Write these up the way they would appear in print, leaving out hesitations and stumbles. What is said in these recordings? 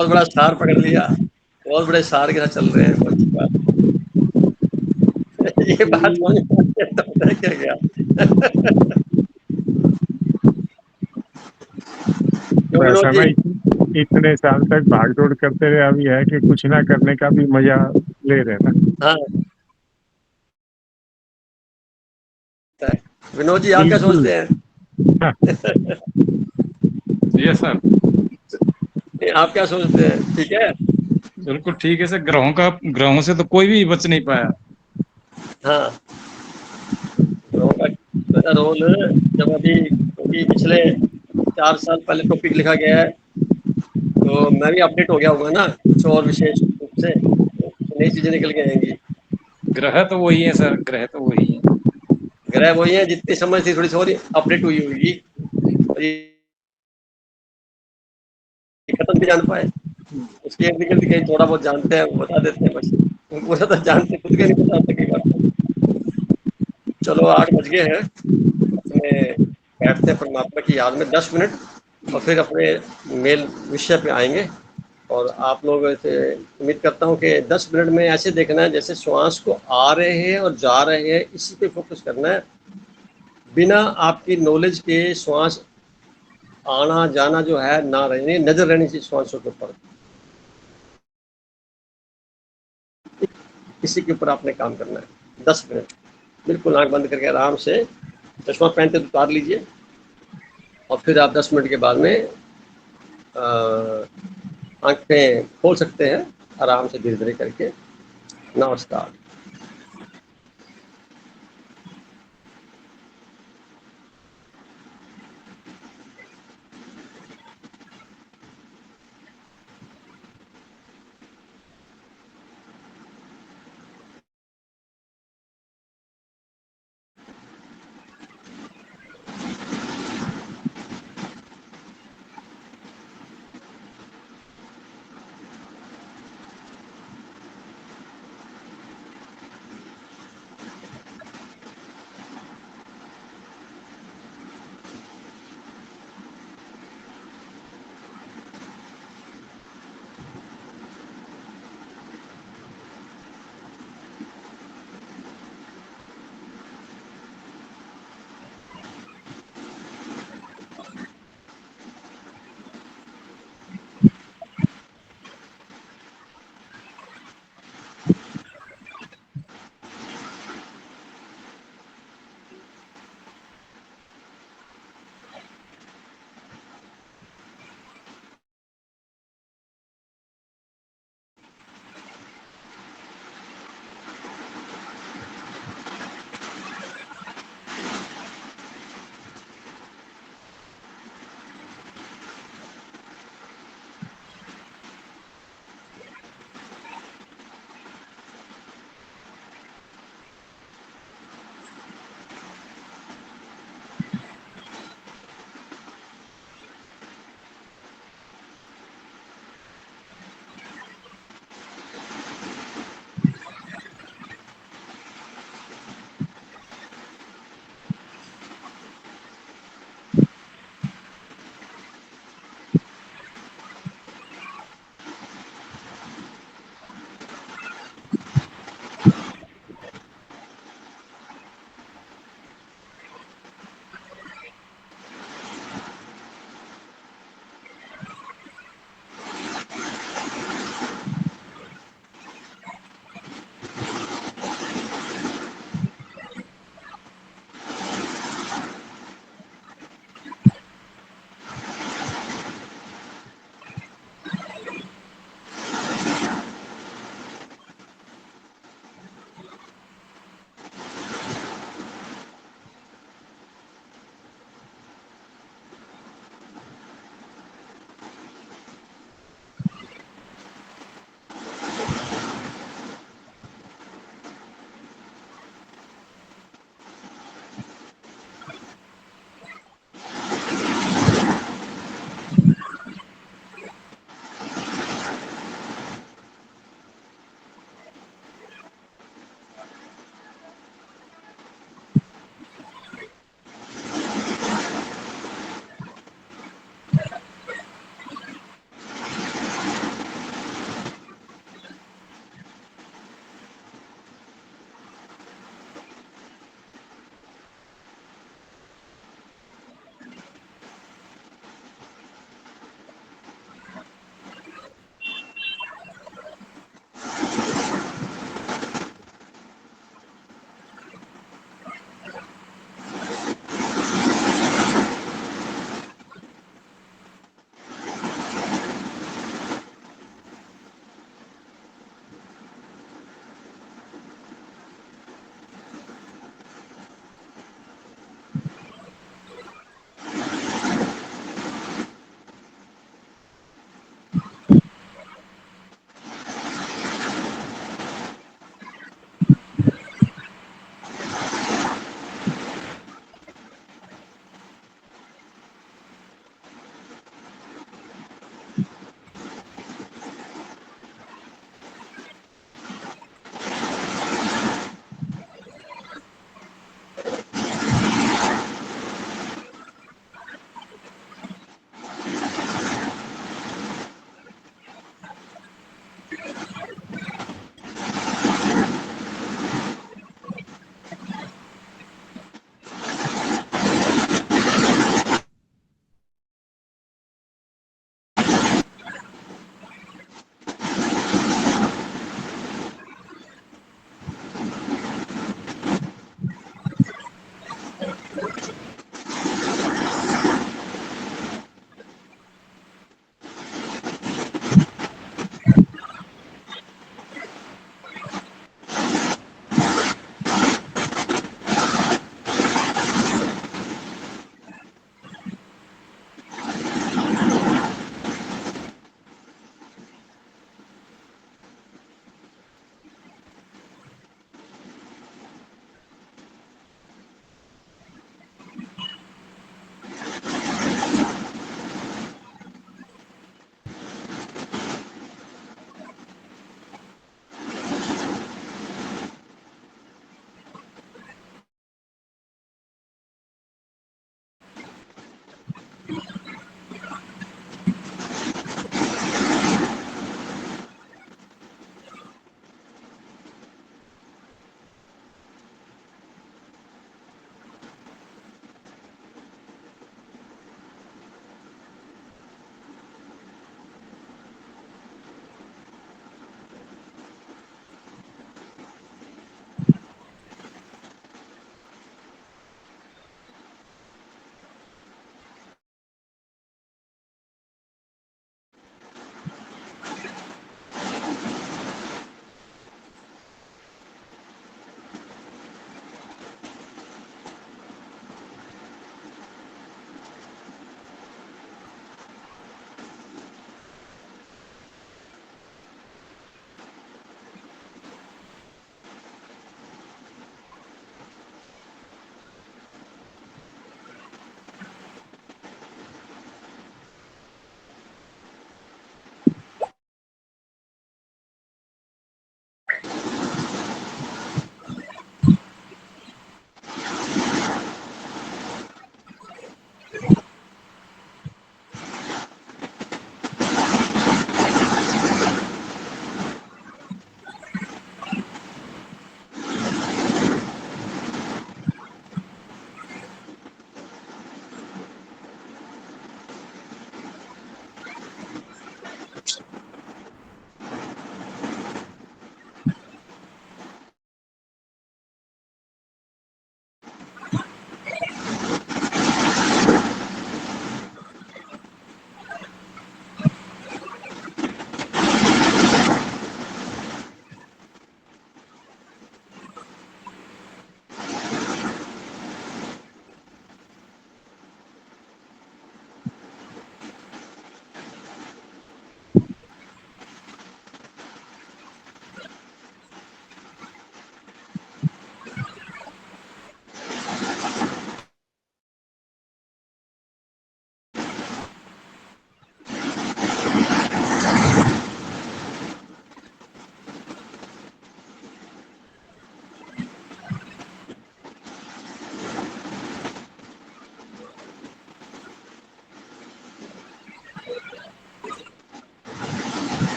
बहुत बड़ा स्टार पकड़ लिया, बहुत बड़े स्टार के साथ चल रहे हैं, बहुत अच्छी बात। ये बात समझ में आती है, तो पता है क्या गया। क्यों वैसा विनोद मैं जी? इतने साल तक भागदौड़ करते रहे, अभी है कि कुछ ना करने का भी मजा ले रहे हैं ना। हाँ, विनोद जी आप क्या बिल्कुल। सोचते हैं? हाँ, ये सर आप क्या सोचते हैं, ठीक है? बिल्कुल ठीक है सर। ग्रहों से तो कोई भी बच नहीं पाया। हाँ, ग्रहों का रोल, जब अभी क्योंकि पिछले 4 साल पहले टॉपिक लिखा गया है, तो मैं भी अपडेट हो गया होगा ना कुछ और विशेष रूप से, तो नई चीजें निकल के आएंगी। ग्रह तो वही है सर, ग्रह तो वही है। ग्रह वही है, जितनी समझ थी थोड़ी थोड़ी अपडेट हुई होगी, और ये खत्म भी जान पाए। उसके इर्द गिर्द कहीं थोड़ा बहुत जानते हैं, वो बता देते हैं बस। उनको तो जानते खुद के नहीं बता सकते कई बार। चलो 8 बज गए हैं, अपने बैठते हैं परमात्मा की याद में 10 मिनट, और फिर अपने मेल विषय पे आएंगे। और आप लोगों से उम्मीद करता हूँ कि 10 मिनट में ऐसे देखना है जैसे श्वास को आ रहे हैं और जा रहे हैं, इसी पे फोकस करना है, बिना आपकी नॉलेज के। श्वास आना जाना जो है ना रहने, नजर रहनी चाहिए श्वासों के ऊपर, इसी के ऊपर आपने काम करना है 10 मिनट। बिल्कुल आंख बंद करके आराम से, चश्मा पहनते तो उतार लीजिए, और फिर आप 10 मिनट के बाद में आंखें खोल सकते हैं, आराम से धीरे धीरे करके। नमस्कार।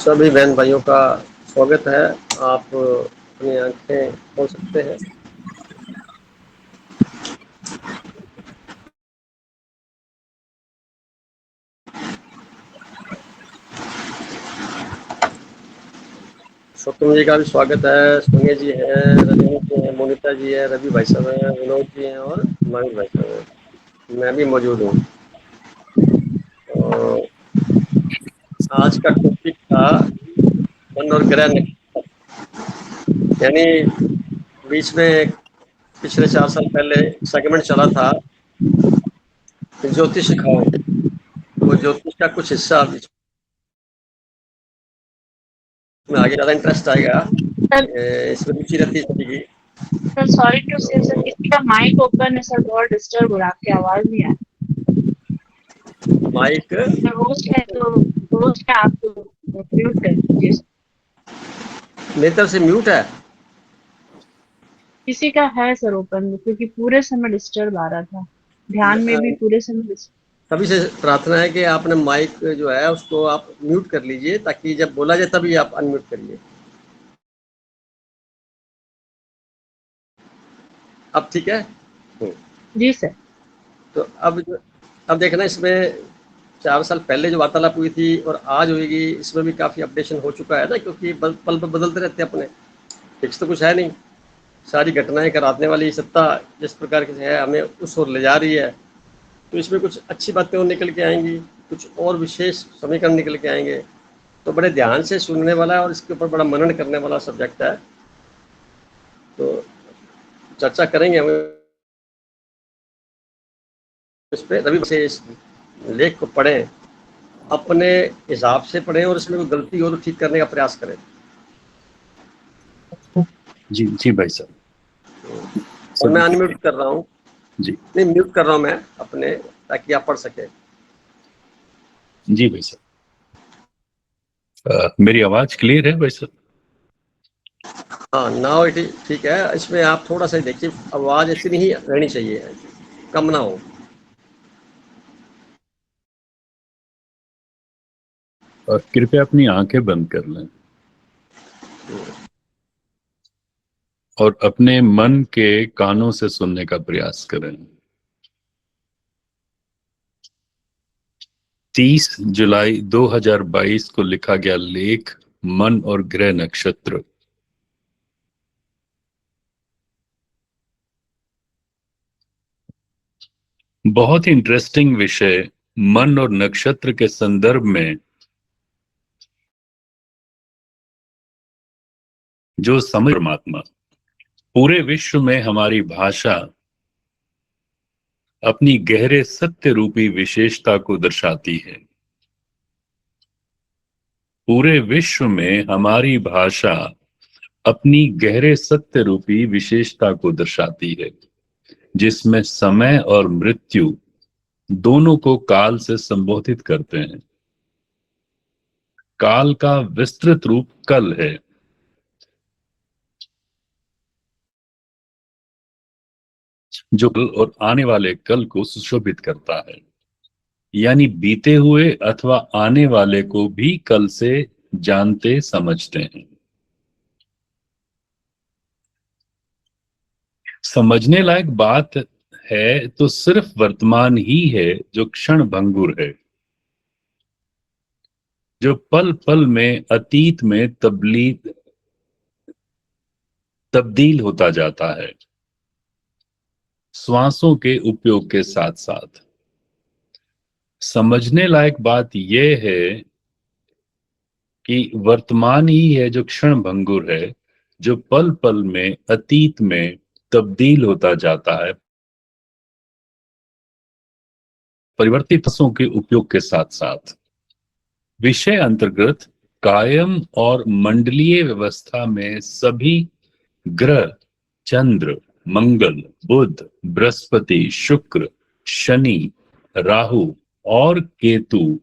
सभी बहन भाइयों का स्वागत है। आप अपनी आंखें खोल सकते हैं। सत्यम जी का भी स्वागत है। सोनिया जी है, रजनी जी है, मोनिता जी है, रवि भाई साहब हैं, विनोद जी हैं और मयूर भाई साहब हैं। मैं भी मौजूद हूँ। तो आज का टॉपिक था मन और ग्रह नक्षत्र। यानी बीच में पिछले 4 साल पहले सेगमेंट चला था कि ज्योतिष सिखाओ। वो ज्योतिष का कुछ हिस्सा बीच में आगे ज़्यादा इंटरेस्ट आएगा। सर इसमें रुचि रहती है सभी की। सर सॉरी टू से सर किसी का माइक ओपन है सर, बहुत डिस्टर्ब हो रहा है, आपकी आवाज नहीं आ माइक रही। होस्ट है आप म्यूट कर दीजिए। मेरी तरफ से म्यूट है। किसी का है सर ओपन, क्योंकि पूरे समय डिस्टर्ब आ रहा था, ध्यान में भी पूरे समय सभी से प्रार्थना है कि आपने माइक जो है उसको आप म्यूट कर लीजिए, ताकि जब बोला जाए तभी आप अनम्यूट करिए। अब ठीक है। जी सर। तो अब देखना, इसमें 4 साल पहले जो वार्तालाप हुई थी और आज होगी, इसमें भी काफ़ी अपडेशन हो चुका है ना, क्योंकि पल पल बदलते रहते हैं अपने। फिक्स तो कुछ है नहीं। सारी घटनाएं कराने वाली सत्ता जिस प्रकार की है, हमें उस ओर ले जा रही है। तो इसमें कुछ अच्छी बातें और निकल के आएंगी, कुछ और विशेष समीकरण निकल के आएंगे। तो बड़े ध्यान से सुनने वाला है और इसके ऊपर बड़ा मनन करने वाला सब्जेक्ट है। तो चर्चा करेंगे हम इस पे। रवि से इस लेख को पढ़ें, अपने हिसाब से पढ़ें और इसमें कोई गलती हो तो ठीक करने का प्रयास करें। जी जी भाई साहब। और मैं अनम्यूट कर रहा हूँ। जी नहीं, म्यूट कर रहा हूँ मैं अपने, ताकि आप पढ़ सके। जी भाई साहब। मेरी आवाज क्लियर है भाई साहब? हाँ, नाउ इट इज ठीक है। इसमें आप थोड़ा सा देखिए, आवाज इतनी ही रहनी चाहिए, कम ना हो। कृपया अपनी आंखें बंद कर लें और अपने मन के कानों से सुनने का प्रयास करें। 30 जुलाई 2022 को लिखा गया लेख, मन और ग्रह नक्षत्र। बहुत ही इंटरेस्टिंग विषय। मन और नक्षत्र के संदर्भ में जो समझ परमात्मा, पूरे विश्व में हमारी भाषा अपनी गहरे सत्य रूपी विशेषता को दर्शाती है। पूरे विश्व में हमारी भाषा अपनी गहरे सत्य रूपी विशेषता को दर्शाती है, जिसमें समय और मृत्यु दोनों को काल से संबोधित करते हैं। काल का विस्तृत रूप कल है, जो कल और आने वाले कल को सुशोभित करता है, यानी बीते हुए अथवा आने वाले को भी कल से जानते समझते हैं। समझने लायक बात है तो सिर्फ वर्तमान ही है जो क्षण भंगुर है, जो पल पल में अतीत में तब्दील होता जाता है, श्वासों के उपयोग के साथ साथ। समझने लायक बात यह है कि वर्तमान ही है जो क्षण भंगुर है, जो पल पल में अतीत में तब्दील होता जाता है, परिवर्तित श्वासों के उपयोग के साथ साथ। विषय अंतर्गत कायम और मंडलीय व्यवस्था में सभी ग्रह, चंद्र, मंगल, बुध, बृहस्पति, शुक्र, शनि, राहु और केतु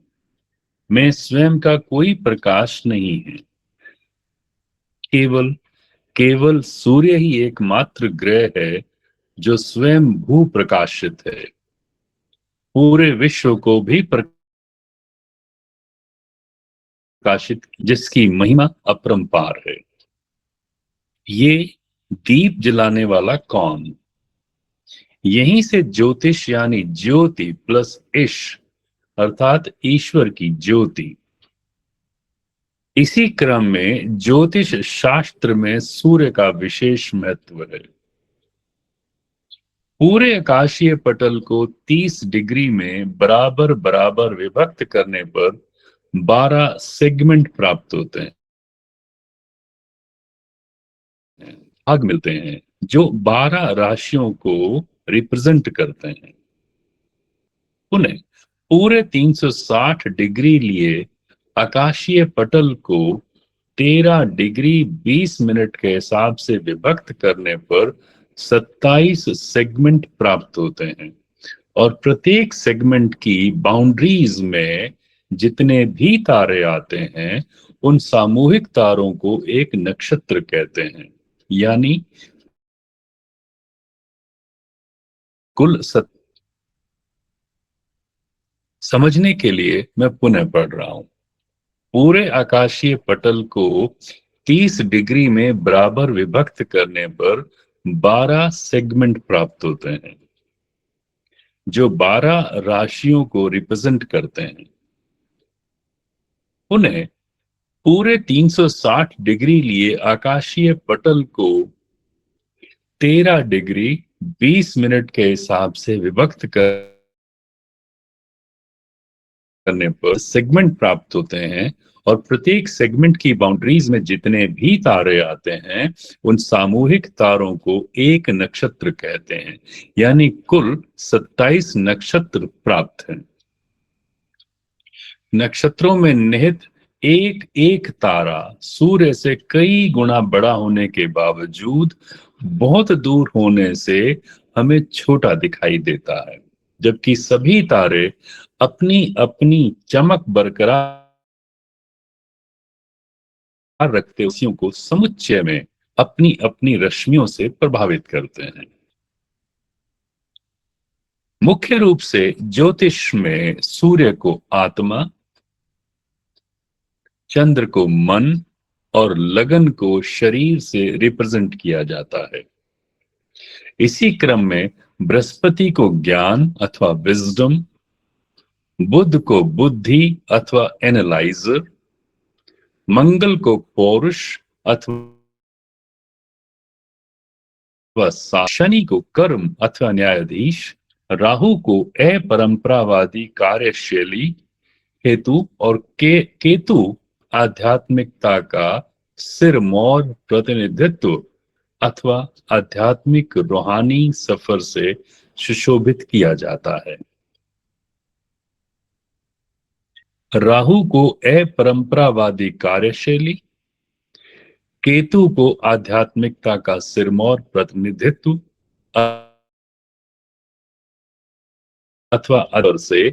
में स्वयं का कोई प्रकाश नहीं है। केवल सूर्य ही एकमात्र ग्रह है जो स्वयं भू प्रकाशित है, पूरे विश्व को भी प्रकाशित, जिसकी महिमा अपरंपार है। ये दीप जलाने वाला कौन? यहीं से ज्योतिष यानी ज्योति प्लस इश अर्थात ईश्वर की ज्योति। इसी क्रम में ज्योतिष शास्त्र में सूर्य का विशेष महत्व है। पूरे आकाशीय पटल को 30 डिग्री में बराबर बराबर विभक्त करने पर 12 सेगमेंट प्राप्त होते हैं, भाग मिलते हैं, जो 12 राशियों को रिप्रेजेंट करते हैं। पुनः पूरे 360 डिग्री लिए आकाशीय पटल को 13 डिग्री 20 मिनट के हिसाब से विभक्त करने पर 27 सेगमेंट प्राप्त होते हैं, और प्रत्येक सेगमेंट की बाउंड्रीज में जितने भी तारे आते हैं उन सामूहिक तारों को एक नक्षत्र कहते हैं। यानी कुल समझने के लिए मैं पुनः पढ़ रहा हूं। पूरे आकाशीय पटल को 30 डिग्री में बराबर विभक्त करने पर 12 सेगमेंट प्राप्त होते हैं, जो 12 राशियों को रिप्रेजेंट करते हैं। पुनः पूरे 360 डिग्री लिए आकाशीय पटल को 13 डिग्री 20 मिनट के हिसाब से विभक्त करने पर सेगमेंट प्राप्त होते हैं, और प्रत्येक सेगमेंट की बाउंड्रीज में जितने भी तारे आते हैं उन सामूहिक तारों को एक नक्षत्र कहते हैं। यानी कुल 27 नक्षत्र प्राप्त हैं। नक्षत्रों में निहित एक एक तारा सूर्य से कई गुना बड़ा होने के बावजूद बहुत दूर होने से हमें छोटा दिखाई देता है, जबकि सभी तारे अपनी अपनी चमक बरकरार रखते रश्मियों को समुच्चय में अपनी अपनी रश्मियों से प्रभावित करते हैं। मुख्य रूप से ज्योतिष में सूर्य को आत्मा, चंद्र को मन और लगन को शरीर से रिप्रेजेंट किया जाता है। इसी क्रम में बृहस्पति को ज्ञान अथवा विजडम, बुध को बुद्धि अथवा एनालाइजर, मंगल को पौरुष अथवा शनि को कर्म अथवा न्यायाधीश, राहु को अपरंपरावादी कार्यशैली हेतु और केतु आध्यात्मिकता का सिरमौर प्रतिनिधित्व अथवा आध्यात्मिक रूहानी सफर से सुशोभित किया जाता है। राहु को अपरंपरावादी कार्यशैली, केतु को आध्यात्मिकता का सिरमौर प्रतिनिधित्व अथवा अदर से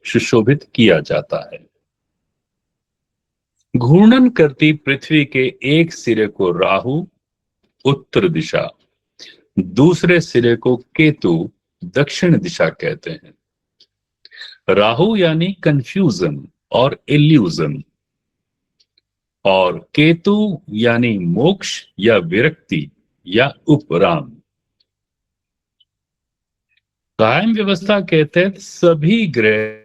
सुशोभित किया जाता है। घूर्णन करती पृथ्वी के एक सिरे को राहु उत्तर दिशा, दूसरे सिरे को केतु दक्षिण दिशा कहते हैं। राहु यानी कंफ्यूजन और इल्यूजन, और केतु यानी मोक्ष या विरक्ति या उपराम। कायम व्यवस्था के तहत सभी ग्रह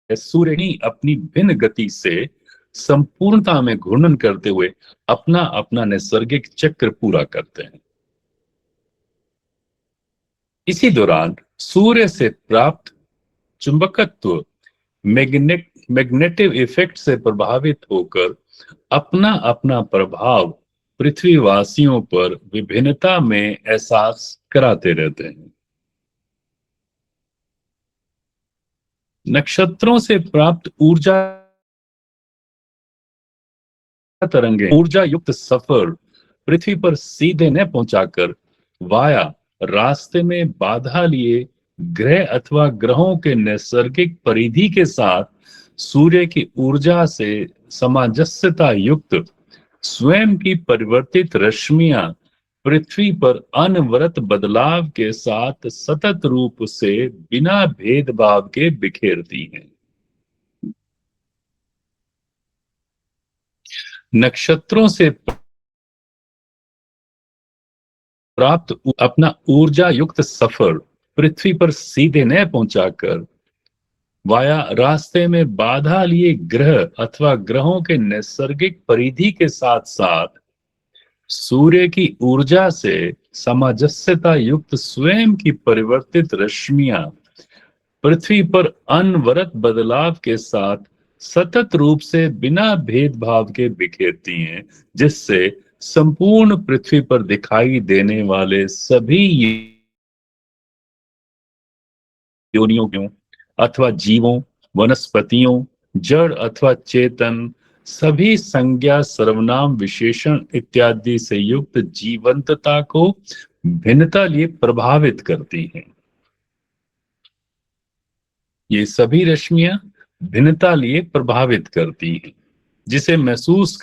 सूर्य ही अपनी भिन्न गति से संपूर्णता में घूर्णन करते हुए अपना अपना नैसर्गिक चक्र पूरा करते हैं। इसी दौरान सूर्य से प्राप्त चुंबकत्व मैग्नेटिक इफेक्ट से प्रभावित होकर अपना अपना प्रभाव पृथ्वीवासियों पर विभिन्नता में एहसास कराते रहते हैं। नक्षत्रों से प्राप्त ऊर्जा तरंगे ऊर्जा युक्त सफर पृथ्वी पर सीधे न पहुंचाकर वाया रास्ते में बाधा लिए ग्रह अथवा ग्रहों के नैसर्गिक परिधि के साथ सूर्य की ऊर्जा से सामंजस्यता युक्त स्वयं की परिवर्तित रश्मियां पृथ्वी पर अनवरत बदलाव के साथ सतत रूप से बिना भेदभाव के बिखेरती हैं। नक्षत्रों से प्राप्त अपना ऊर्जा युक्त सफर पृथ्वी पर सीधे न पहुंचाकर वाया रास्ते में बाधा लिए ग्रह अथवा ग्रहों के नैसर्गिक परिधि के साथ साथ सूर्य की ऊर्जा से सामंजस्यता युक्त स्वयं की परिवर्तित रश्मियां पृथ्वी पर अनवरत बदलाव के साथ सतत रूप से बिना भेदभाव के बिखेरती हैं, जिससे संपूर्ण पृथ्वी पर दिखाई देने वाले सभी योनियों अथवा जीवों, वनस्पतियों, जड़ अथवा चेतन, सभी संज्ञा, सर्वनाम, विशेषण इत्यादि से युक्त जीवंतता को भिन्नता लिए प्रभावित करती हैं। ये सभी रश्मियां भिन्नता लिए प्रभावित करती हैं, जिसे महसूस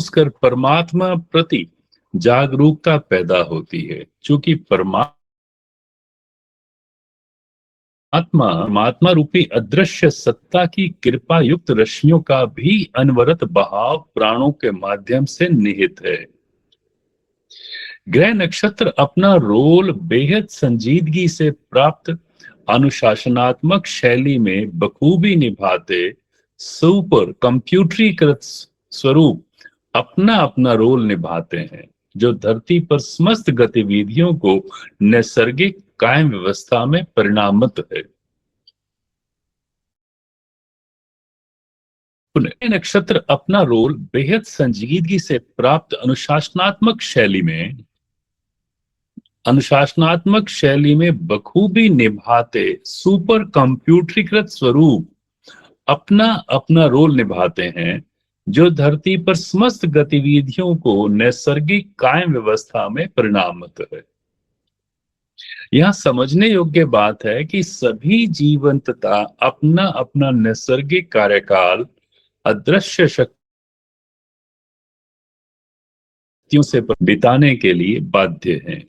कर परमात्मा प्रति जागरूकता पैदा होती है। चूंकि परमात्मा रूपी अदृश्य सत्ता की कृपा युक्त रश्मियों का भी अनवरत बहाव प्राणों के माध्यम से निहित है। ग्रह नक्षत्र अपना रोल बेहद संजीदगी से प्राप्त अनुशासनात्मक शैली में बखूबी निभाते सुपर कंप्यूटरीकृत स्वरूप अपना अपना रोल निभाते हैं, जो धरती पर समस्त गतिविधियों को नैसर्गिक कायम व्यवस्था में परिणामित है। नक्षत्र अपना रोल बेहद संजीदगी से प्राप्त अनुशासनात्मक शैली में बखूबी निभाते सुपर कंप्यूटरीकृत स्वरूप अपना अपना रोल निभाते हैं, जो धरती पर समस्त गतिविधियों को नैसर्गिक कायम व्यवस्था में परिणामित है। यह समझने योग्य बात है कि सभी जीवंतता अपना अपना नैसर्गिक कार्यकाल अदृश्य शक्तियों से बिताने के लिए बाध्य हैं।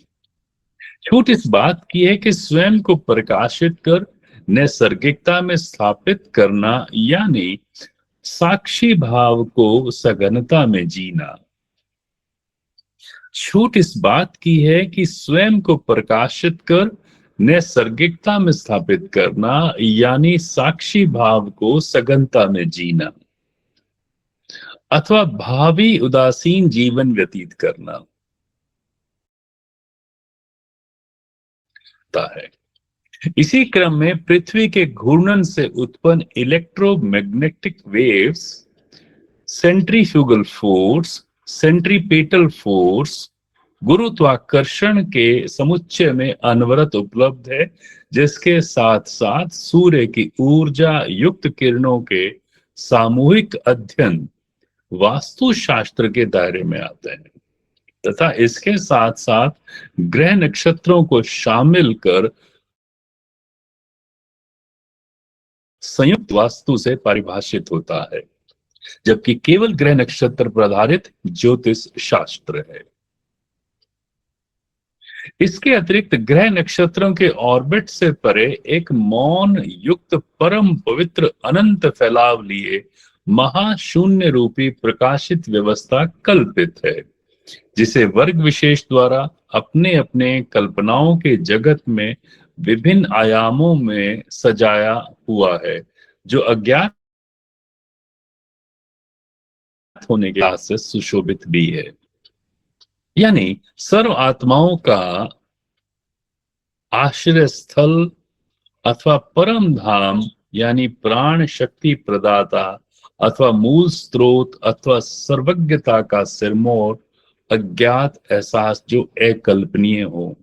छूट इस बात की है कि स्वयं को प्रकाशित कर नैसर्गिकता में स्थापित करना, यानी साक्षी भाव को सघनता में जीना। छूट इस बात की है कि स्वयं को प्रकाशित कर नैसर्गिकता में स्थापित करना, यानी साक्षी भाव को सघनता में जीना अथवा भावी उदासीन जीवन व्यतीत करना है। इसी क्रम में पृथ्वी के घूर्णन से उत्पन्न electromagnetic waves, centrifugal force, centripetal force गुरुत्वाकर्षण के समुच्चय में अनवरत उपलब्ध है, जिसके साथ साथ सूर्य की ऊर्जा युक्त किरणों के सामूहिक अध्ययन वास्तुशास्त्र के दायरे में आते हैं तथा इसके साथ साथ ग्रह नक्षत्रों को शामिल कर संयुक्त वास्तु से परिभाषित होता है, जबकि केवल ग्रह नक्षत्र पर आधारित ज्योतिष शास्त्र है। इसके अतिरिक्त ग्रह नक्षत्रों के ऑर्बिट से परे एक मौन युक्त परम पवित्र अनंत फैलाव लिए महाशून्य रूपी प्रकाशित व्यवस्था कल्पित है, जिसे वर्ग विशेष द्वारा अपने अपने कल्पनाओं के जगत में विभिन्न आयामों में सजाया हुआ है, जो अज्ञात होने के लिहाज से सुशोभित भी है। यानी सर्व आत्माओं का आश्रय स्थल अथवा परम धाम, यानी प्राण शक्ति प्रदाता अथवा मूल स्रोत अथवा सर्वज्ञता का सिरमौर अज्ञात एहसास जो अकल्पनीय हो।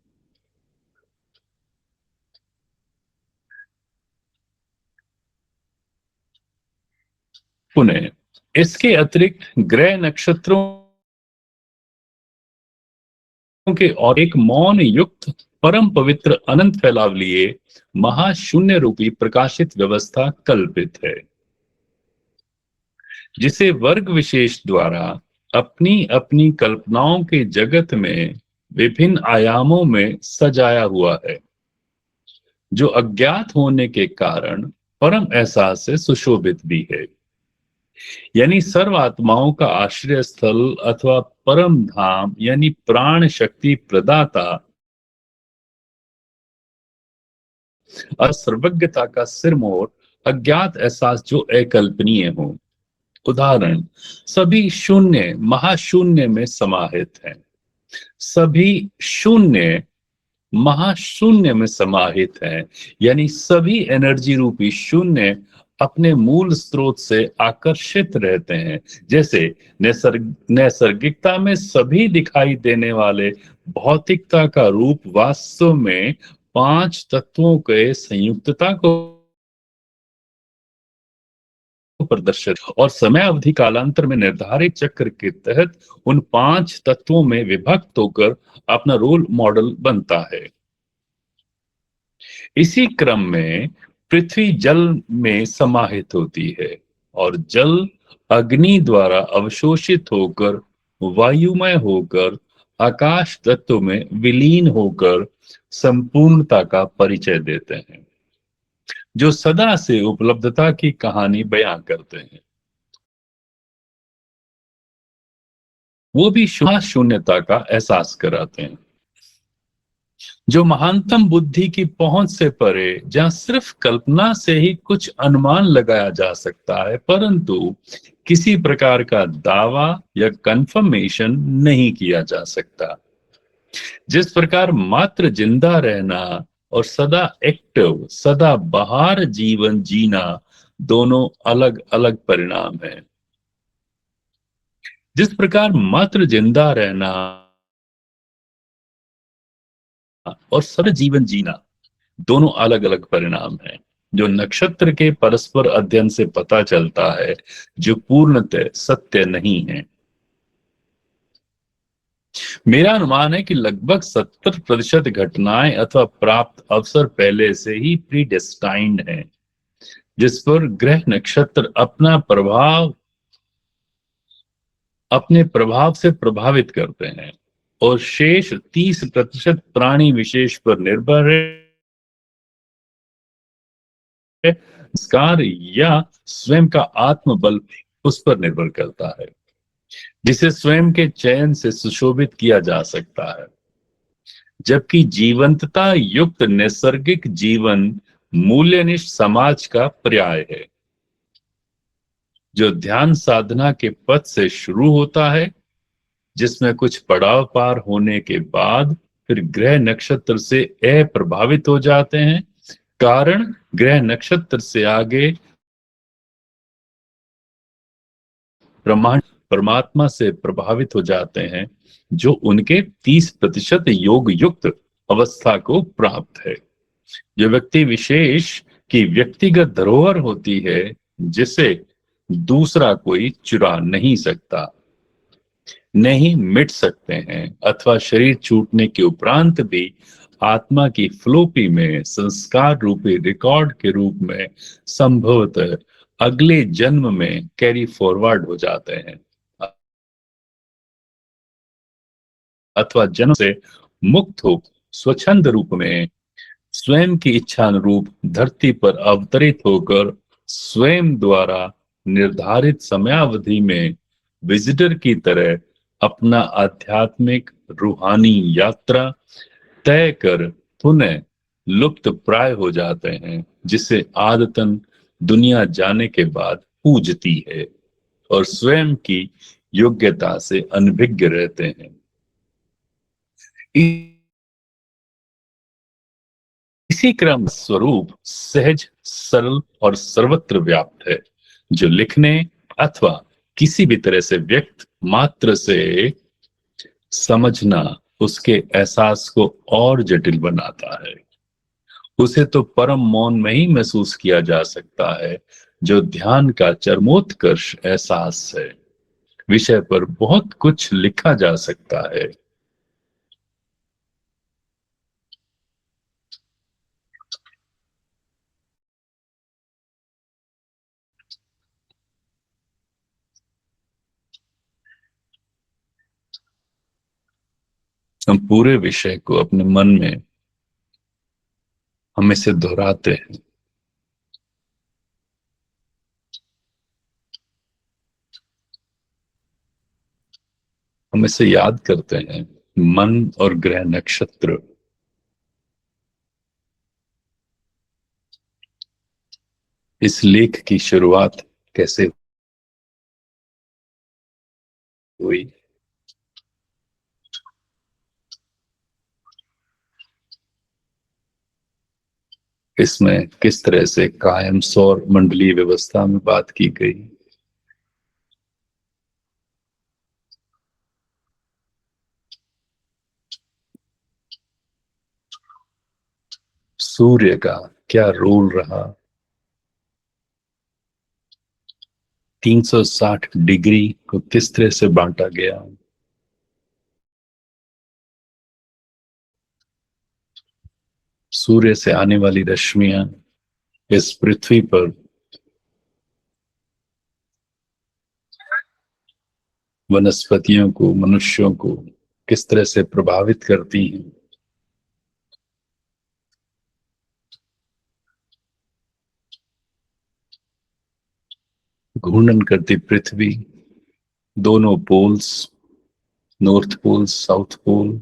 पुनः इसके अतिरिक्त ग्रह नक्षत्रों के और एक मौन युक्त परम पवित्र अनंत फैलाव लिए महाशून्य रूपी प्रकाशित व्यवस्था कल्पित है, जिसे वर्ग विशेष द्वारा अपनी अपनी कल्पनाओं के जगत में विभिन्न आयामों में सजाया हुआ है, जो अज्ञात होने के कारण परम एहसास से सुशोभित भी है। यानी सर्व आत्माओं का आश्रय स्थल अथवा परम धाम यानी प्राण शक्ति प्रदाता और सर्वज्ञता का सिरमौर अज्ञात एहसास जो अकल्पनीय हो। उदाहरण, सभी शून्य महाशून्य में समाहित हैं। सभी शून्य महाशून्य में समाहित है, यानी सभी एनर्जी रूपी शून्य अपने मूल स्रोत से आकर्षित रहते हैं। जैसे नैसर्गिकता में सभी दिखाई देने वाले भौतिकता का रूप वास्तव में 5 तत्वों के संयुक्तता को प्रदर्शित और समय अवधि कालांतर में निर्धारित चक्र के तहत उन 5 तत्वों में विभक्त होकर अपना रोल मॉडल बनता है। इसी क्रम में पृथ्वी जल में समाहित होती है और जल अग्नि द्वारा अवशोषित होकर वायुमय होकर आकाश तत्व में विलीन होकर संपूर्णता का परिचय देते हैं, जो सदा से उपलब्धता की कहानी बयां करते हैं। वो भी शून्यता का एहसास कराते हैं, जो महानतम बुद्धि की पहुंच से परे, जहां सिर्फ कल्पना से ही कुछ अनुमान लगाया जा सकता है परंतु किसी प्रकार का दावा या कंफर्मेशन नहीं किया जा सकता। जिस प्रकार मात्र जिंदा रहना और सदा एक्टिव सदा बाहर जीवन जीना दोनों अलग अलग परिणाम हैं। जिस प्रकार मात्र जिंदा रहना और सदा जीवन जीना दोनों अलग अलग परिणाम हैं, जो नक्षत्र के परस्पर अध्ययन से पता चलता है, जो पूर्णतः सत्य नहीं है। मेरा अनुमान है कि लगभग 70% घटनाएं अथवा प्राप्त अवसर पहले से ही प्रीडेस्टाइंड हैं, जिस पर ग्रह नक्षत्र अपने प्रभाव से प्रभावित करते हैं और शेष 30% प्राणी विशेष पर निर्भर है, संस्कार या स्वयं का आत्मबल उस पर निर्भर करता है, जिसे स्वयं के चयन से सुशोभित किया जा सकता है। जबकि जीवंतता युक्त नैसर्गिक जीवन मूल्यनिष्ठ समाज का पर्याय है, जो ध्यान साधना के पथ से शुरू होता है, जिसमें कुछ पड़ाव पार होने के बाद फिर ग्रह नक्षत्र से अप्रभावित हो जाते हैं। कारण ग्रह नक्षत्र से आगे ब्रह्मांड परमात्मा से प्रभावित हो जाते हैं, जो उनके 30% योग युक्त अवस्था को प्राप्त है, जो व्यक्ति विशेष की व्यक्तिगत धरोहर होती है, जिसे दूसरा कोई चुरा नहीं सकता, नहीं मिट सकते हैं अथवा शरीर छूटने के उपरांत भी आत्मा की फ्लोपी में संस्कार रूपी रिकॉर्ड के रूप में संभवतः अगले जन्म में कैरी फॉरवर्ड हो जाते हैं अथवा जन्म से मुक्त हो स्वच्छंद रूप में स्वयं की इच्छा अनुरूप धरती पर अवतरित होकर स्वयं द्वारा निर्धारित समयावधि में विजिटर की तरह अपना आध्यात्मिक रूहानी यात्रा तय कर पुनः लुप्त प्राय हो जाते हैं, जिसे आदतन दुनिया जाने के बाद पूजती है और स्वयं की योग्यता से अनभिज्ञ रहते हैं। इसी क्रम स्वरूप सहज सरल और सर्वत्र व्याप्त है, जो लिखने अथवा किसी भी तरह से व्यक्त मात्र से समझना उसके एहसास को और जटिल बनाता है। उसे तो परम मौन में ही महसूस किया जा सकता है, जो ध्यान का चरमोत्कर्ष एहसास है। विषय पर बहुत कुछ लिखा जा सकता है। हम पूरे विषय को अपने मन में हम इसे दोहराते हैं। हम इसे याद करते हैं मन और ग्रह नक्षत्र। इस लेख की शुरुआत कैसे हुई? इसमें किस तरह से कायम सौर मंडलीय व्यवस्था में बात की गई? सूर्य का क्या रोल रहा? 360 डिग्री को किस तरह से बांटा गया? सूर्य से आने वाली रश्मियां इस पृथ्वी पर वनस्पतियों को, मनुष्यों को किस तरह से प्रभावित करती हैं? घूर्णन करती पृथ्वी, दोनों poles, north pole, south pole,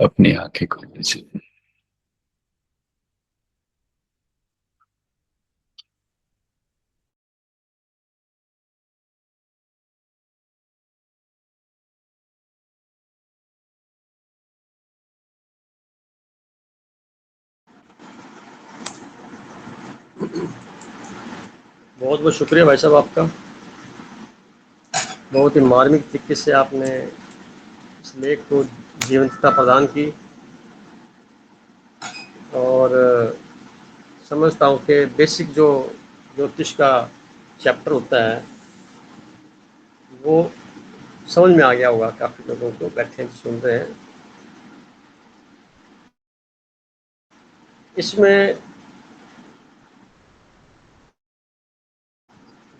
अपनी आंखें खोल लीजिए। बहुत बहुत शुक्रिया भाई साहब आपका। बहुत ही मार्मिक तरीके से आपने इस लेख को जीवंतता प्रदान की, और समझता हूँ कि बेसिक जो ज्योतिष का चैप्टर होता है वो समझ में आ गया होगा काफ़ी लोगों को, बैठे हैं सुन रहे हैं। इसमें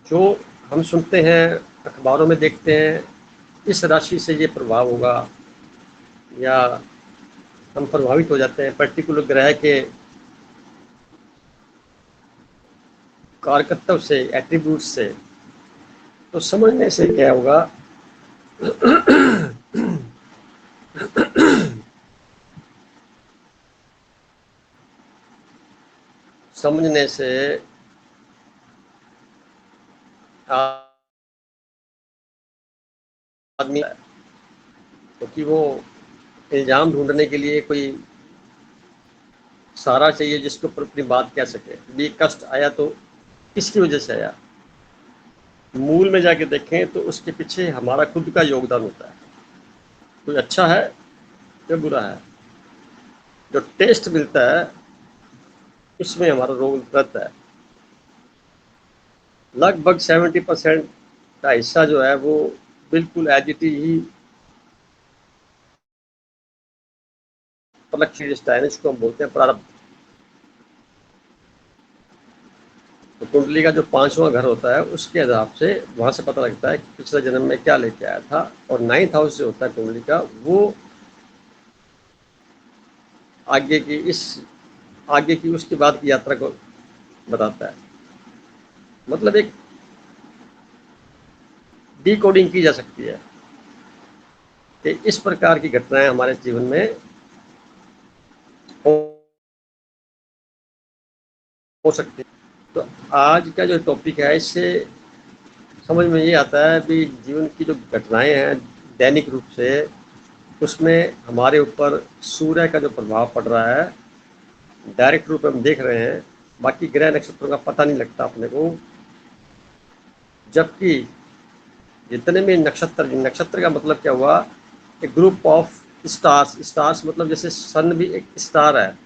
जो हम सुनते हैं, अखबारों में देखते हैं, इस राशि से ये प्रभाव होगा, या हम प्रभावित हो जाते हैं पर्टिकुलर ग्रह के कारकत्व से, एट्रीब्यूट से, तो समझने से क्या होगा, समझने से आदमी, क्योंकि वो इल्ज़ाम ढूंढने के लिए कोई सहारा चाहिए जिसके ऊपर अपनी बात कह सके। भी कष्ट आया तो किसकी वजह से आया, मूल में जाके देखें तो उसके पीछे हमारा खुद का योगदान होता है। कोई अच्छा है या बुरा है, जो टेस्ट मिलता है उसमें हमारा रोल रहता है। लगभग 70% का हिस्सा जो है वो बिल्कुल एज इट इज ही इसको हम बोलते हैं प्रारब्ध। तो कुंडली का जो 5वां घर होता है उसके हिसाब से वहां से पता लगता है कि पिछले जन्म में क्या लेके आया था। और 9th हाउस जो होता है कुंडली का, वो आगे की उसके बाद की यात्रा को बताता है। मतलब एक डिकोडिंग की जा सकती है कि इस प्रकार की घटनाएं हमारे जीवन में हो सकती है। तो आज का जो टॉपिक है, इससे समझ में ये आता है कि जीवन की जो घटनाएं हैं दैनिक रूप से, उसमें हमारे ऊपर सूर्य का जो प्रभाव पड़ रहा है डायरेक्ट रूप में हम देख रहे हैं। बाकी ग्रह नक्षत्रों का पता नहीं लगता अपने को, जबकि जितने भी नक्षत्र का मतलब क्या हुआ, एक ग्रुप ऑफ स्टार्स। स्टार्स मतलब जैसे सन भी एक स्टार है।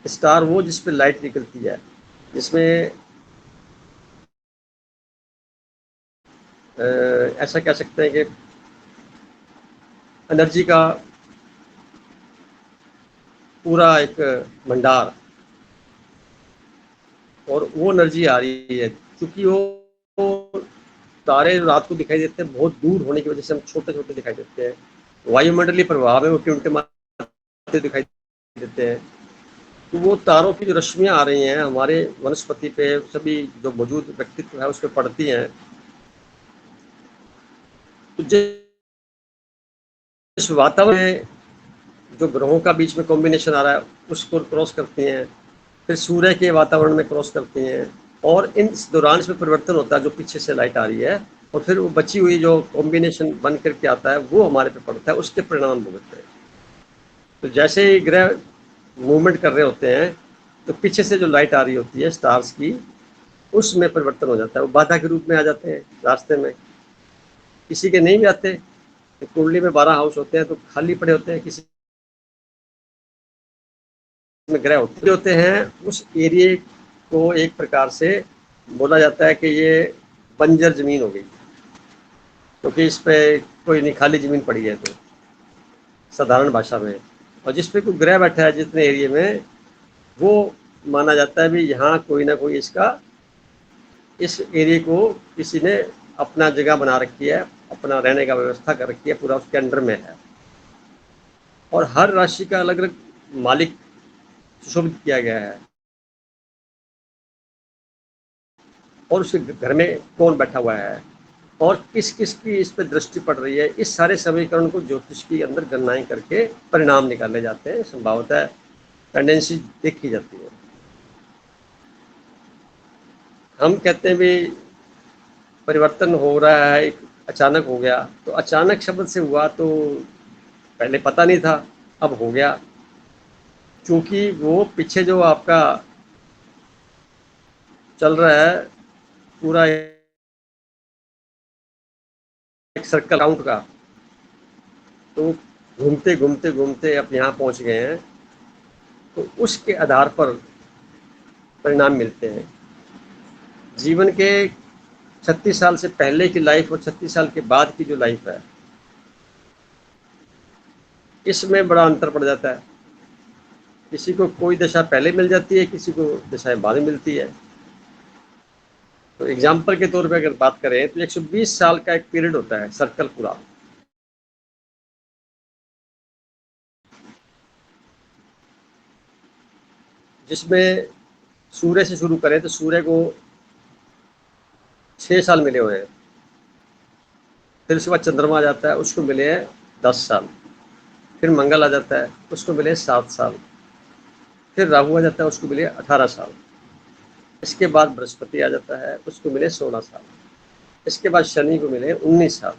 स्टार वो जिस पे लाइट निकलती है, जिसमें ऐसा कह सकते हैं कि एनर्जी का पूरा एक भंडार और वो एनर्जी आ रही है, क्योंकि वो तारे रात को दिखाई देते हैं, बहुत दूर होने की वजह से हम छोटे छोटे दिखाई देते हैं। वायुमंडलीय प्रभाव है, वो टिमटिमाते दिखाई देते हैं। तो वो तारों की जो रश्मियां आ रही हैं हमारे वनस्पति पे, सभी जो मौजूद व्यक्तित्व है उस पर पड़ती हैं, तो जिस वातावरण में जो ग्रहों का बीच में कॉम्बिनेशन आ रहा है उसको क्रॉस करती हैं, फिर सूर्य के वातावरण में क्रॉस करती हैं, और इन दौरान इसमें परिवर्तन होता है, जो पीछे से लाइट आ रही है, और फिर वो बची हुई जो कॉम्बिनेशन बन करके आता है वो हमारे पे पड़ता है, उसके परिणाम भुगतते हैं। तो जैसे ही ग्रह मूवमेंट कर रहे होते हैं तो पीछे से जो लाइट आ रही होती है स्टार्स की, उसमें परिवर्तन हो जाता है, वो बाधा के रूप में आ जाते हैं रास्ते में। किसी के नहीं भी आते, कुंडली में 12 हाउस होते हैं तो खाली पड़े होते हैं, किसी में ग्रह होते हैं, उस एरिए को एक प्रकार से बोला जाता है कि ये बंजर जमीन हो गई, क्योंकि इस पे कोई नहीं, खाली जमीन पड़ी है, तो साधारण भाषा में। और जिस पे कोई ग्रह बैठा है जितने एरिए में, वो माना जाता है भी यहाँ कोई ना कोई इसका, इस एरिए को किसी ने अपना जगह बना रखी है, अपना रहने का व्यवस्था कर रखी है, पूरा उसके अंडर में है। और हर राशि का अलग अलग मालिक सुशोभित किया गया है, और उसके घर में कौन बैठा हुआ है और किस किस की इस पर दृष्टि पड़ रही है, इस सारे समीकरण को ज्योतिष के अंदर गणनाएं करके परिणाम निकाले जाते हैं, संभावतः टेंडेंसी देखी जाती है। हम कहते हैं भी परिवर्तन हो रहा है, एक अचानक हो गया, तो अचानक शब्द से हुआ तो पहले पता नहीं था, अब हो गया, क्योंकि वो पीछे जो आपका चल रहा है पूरा एक सर्कल काउंट का, तो घूमते घूमते घूमते अब यहाँ पहुँच गए हैं, तो उसके आधार पर परिणाम मिलते हैं। जीवन के 36 साल से पहले की लाइफ और 36 साल के बाद की जो लाइफ है, इसमें बड़ा अंतर पड़ जाता है। किसी को कोई दशा पहले मिल जाती है, किसी को दशाएं बाद में मिलती है। तो एग्जाम्पल के तौर पे अगर बात करें तो 120 साल का एक पीरियड होता है, सर्कल पूरा, जिसमें सूर्य से शुरू करें तो सूर्य को 6 साल मिले हुए हैं, फिर उसके बाद चंद्रमा आ जाता है, उसको मिले हैं 10 साल, फिर मंगल आ जाता है, उसको मिले 7 साल, फिर राहु आ जाता है, उसको मिले 18 साल, इसके बाद बृहस्पति आ जाता है, उसको मिले 16 साल, इसके बाद शनि को मिले 19 साल,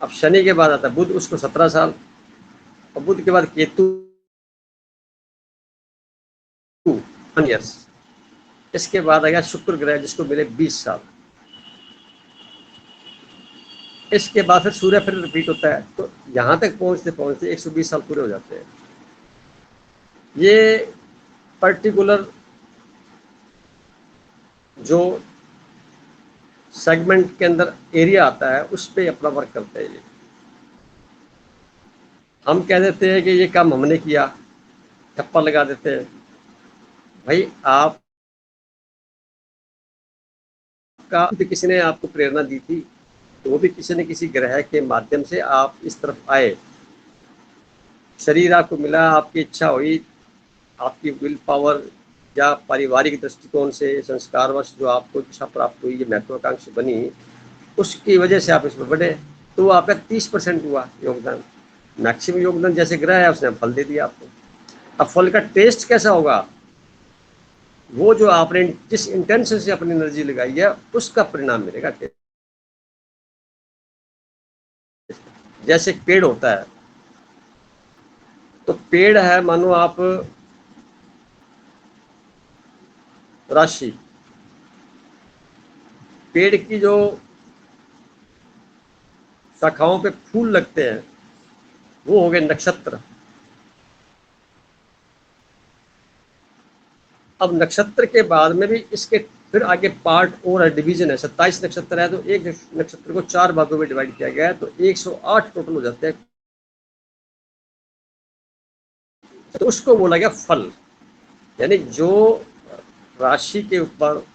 अब शनि के बाद आता है बुध, उसको 17 साल, और बुध के बाद केतु, ईयर्स, इसके बाद आ गया शुक्र ग्रह जिसको मिले 20 साल, इसके बाद फिर सूर्य फिर रिपीट होता है, तो यहाँ तक पहुँचते पहुँचते 120 साल पूरे हो जाते हैं। ये पर्टिकुलर जो सेगमेंट के अंदर एरिया आता है उस पर अपना वर्क करते हैं। ये हम कह देते हैं कि ये काम हमने किया, ठप्पा लगा देते हैं। भाई आप का किसी ने आपको प्रेरणा दी थी, तो वो भी किसी न किसी ग्रह के माध्यम से आप इस तरफ आए, शरीर आपको मिला, आपकी इच्छा हुई, आपकी विल पावर या पारिवारिक दृष्टिकोण से संस्कारवश जो आपको इच्छा प्राप्त हुई, ये महत्वाकांक्षी बनी, उसकी वजह से आप इसमें बढ़े, तो वो आपका 30% हुआ योगदान। मैक्सिमम योगदान जैसे ग्रह है उसने फल दे दिया आपको। अब फल का टेस्ट कैसा होगा, वो जो आपने जिस इंटेंशन से अपनी एनर्जी लगाई है उसका परिणाम मिलेगा। जैसे एक पेड़ होता है, तो पेड़ है, मानो आप राशि, पेड़ की जो शाखाओं पे फूल लगते हैं वो हो गए नक्षत्र। अब नक्षत्र के बाद में भी इसके फिर आगे पार्ट और है, डिवीजन है। 27 नक्षत्र है, तो एक नक्षत्र को 4 भागों में डिवाइड किया गया है, तो 108 टोटल हो जाते हैं, तो उसको बोला गया फल। यानी जो राशि के ऊपर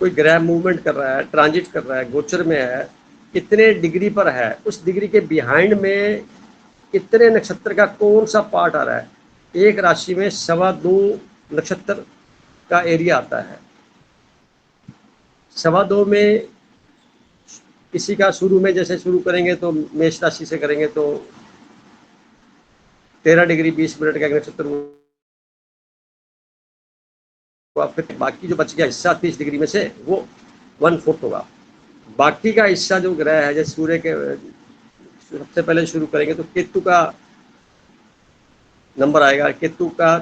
कोई ग्रह मूवमेंट कर रहा है, ट्रांजिट कर रहा है, गोचर में है, कितने डिग्री पर है, उस डिग्री के बिहाइंड में कितने नक्षत्र का कौन सा पार्ट आ रहा है। एक राशि में 2.25 नक्षत्र का एरिया आता है। 2.25 में किसी का शुरू में जैसे शुरू करेंगे तो मेष राशि से करेंगे तो 13 डिग्री 20 मिनट का एक नक्षत्र हुआ। फिर बाकी जो बच गया हिस्सा 30 डिग्री में से वो 1/4 होगा। बाकी का हिस्सा जो ग्रह है, जैसे सूर्य के सबसे पहले शुरू करेंगे तो केतु का नंबर आएगा। केतु का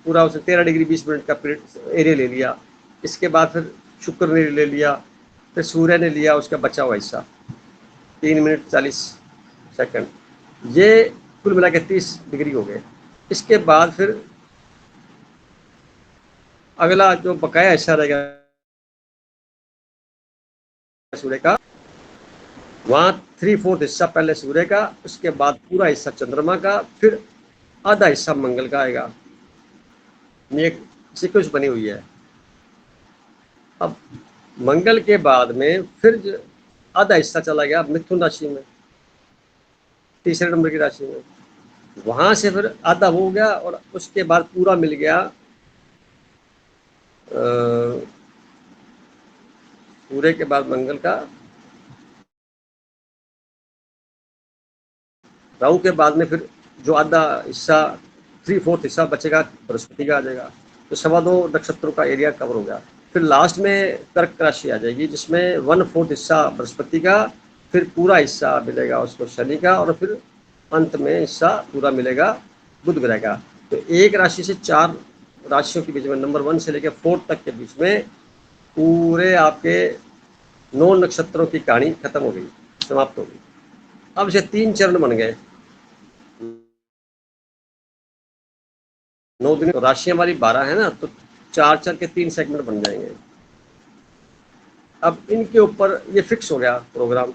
पूरा उसने 13 डिग्री 20 मिनट का पीरियड एरिया ले लिया। इसके बाद फिर शुक्र ने ले लिया, फिर सूर्य ने लिया उसका बचा हुआ हिस्सा 3 मिनट 40 सेकंड। ये कुल मिला के 30 डिग्री हो गए। इसके बाद फिर अगला जो बकाया हिस्सा रहेगा सूर्य का, वहाँ 3/4 हिस्सा पहले सूर्य का, उसके बाद पूरा हिस्सा चंद्रमा का, फिर आधा हिस्सा मंगल का आएगा। ये एक सीक्वेंस बनी हुई है। अब मंगल के बाद में फिर आधा हिस्सा चला गया मिथुन राशि में, तीसरे नंबर की राशि में। वहां से फिर आधा हो गया और उसके बाद पूरा मिल गया सूर्य के बाद मंगल का, राहु के बाद में फिर जो आधा हिस्सा 3/4 हिस्सा बचेगा बृहस्पति का आ जाएगा। तो 2.25 नक्षत्रों का एरिया कवर हो गया। फिर लास्ट में कर्क राशि आ जाएगी जिसमें 1/4 हिस्सा बृहस्पति का, फिर पूरा हिस्सा मिलेगा उसको शनि का, और फिर अंत में हिस्सा पूरा मिलेगा बुध ग्रह का। तो एक राशि से 4 राशियों के बीच में नंबर 1 से लेकर 4 तक के बीच में पूरे आपके 9 नक्षत्रों की कहानी खत्म हो गई, समाप्त हो गई। अब इसे 3 चरण बन गए। 9 दिन, तो राशि हमारी 12 है ना, तो 4 के 3 सेगमेंट बन जाएंगे। अब इनके ऊपर ये फिक्स हो गया प्रोग्राम।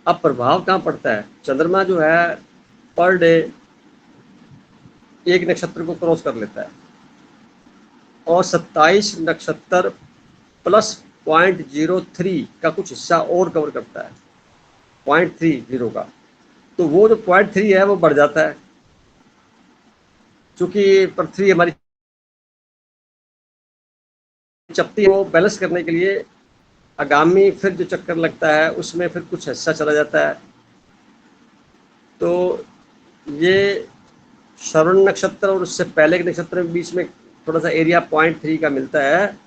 अब प्रभाव कहाँ पड़ता है? चंद्रमा जो है पर डे एक नक्षत्र को क्रॉस कर लेता है और 27 नक्षत्र प्लस 0.03 का कुछ हिस्सा और कवर करता है, 0.30 का। तो वो जो 0.3 है वो बढ़ जाता है, चूंकि पृथ्वी हमारी चपटी है, वो बैलेंस करने के लिए आगामी फिर जो चक्कर लगता है उसमें फिर कुछ हिस्सा चला जाता है। तो ये श्रवण नक्षत्र और उससे पहले के नक्षत्र के बीच में थोड़ा सा एरिया 0.3 का मिलता है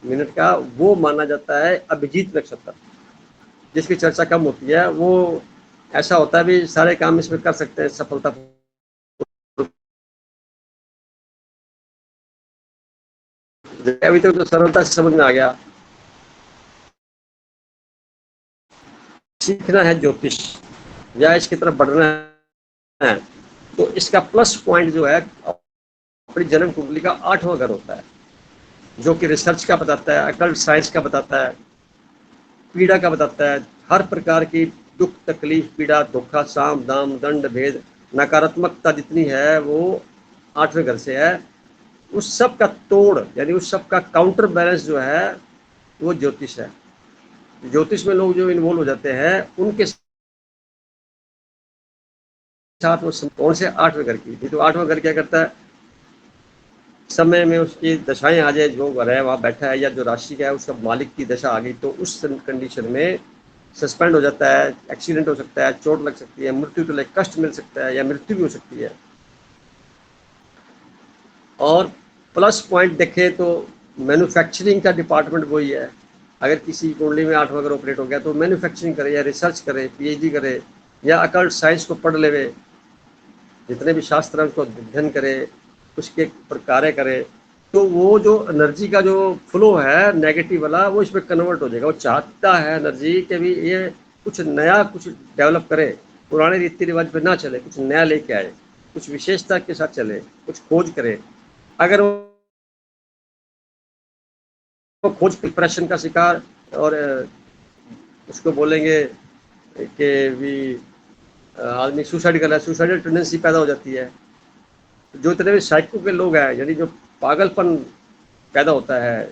मिनट का, वो माना जाता है अभिजीत नक्षत्र, जिसकी चर्चा कम होती है। वो ऐसा होता है भी सारे काम इसमें कर सकते हैं सफलता। अभी तक तो सरलता से समझ में आ गया। सीखना है ज्योतिष या इसकी तरफ बढ़ना है तो इसका प्लस पॉइंट जो है अपनी जन्म कुंडली का 8वां घर होता है, जो कि रिसर्च का बताता है, अकल्ट साइंस का बताता है, पीड़ा का बताता है। हर प्रकार की दुख तकलीफ पीड़ा धोखा साम दाम दंड भेद नकारात्मकता जितनी है वो 8वें घर से है। उस सब का तोड़ यानी उस सब का काउंटर बैलेंस जो है वो ज्योतिष है। ज्योतिष में लोग जो इन्वॉल्व हो जाते हैं उनके साथ वो कौन से 8वें घर की, तो 8वां घर क्या करता है, समय में उसकी दशाएं आ जाए, जो घर है वहाँ बैठा है या जो राशि का है उसका मालिक की दशा आ गई तो उस कंडीशन में सस्पेंड हो जाता है, एक्सीडेंट हो सकता है, चोट लग सकती है, मृत्यु तो लग कष्ट मिल सकता है या मृत्यु भी हो सकती है। और प्लस पॉइंट देखें तो मैन्युफैक्चरिंग का डिपार्टमेंट वही है। अगर किसी कुंडली में 8वां घर ऑपरेट हो गया तो मैन्युफैक्चरिंग करे या रिसर्च करे, पीएचडी करे या अकल्ट साइंस को पढ़ लेवे, जितने भी शास्त्र हैं उसको अध्ययन करे, उसके प्रकार करे, तो वो जो एनर्जी का जो फ्लो है नेगेटिव वाला वो इसमें कन्वर्ट हो जाएगा। वो चाहता है एनर्जी के भी ये कुछ नया कुछ डेवलप करे, पुराने रीति रिवाज पे ना चले, कुछ नया लेके आए, कुछ विशेषता के साथ चले, कुछ खोज करे। अगर वो खोज डिप्रेशन का शिकार और उसको बोलेंगे कि भी आदमी सुसाइड कर रहा है, सुसाइडल टेंडेंसी पैदा हो जाती है। जो इतने भी साइको के लोग हैं यानी जो पागलपन पैदा होता है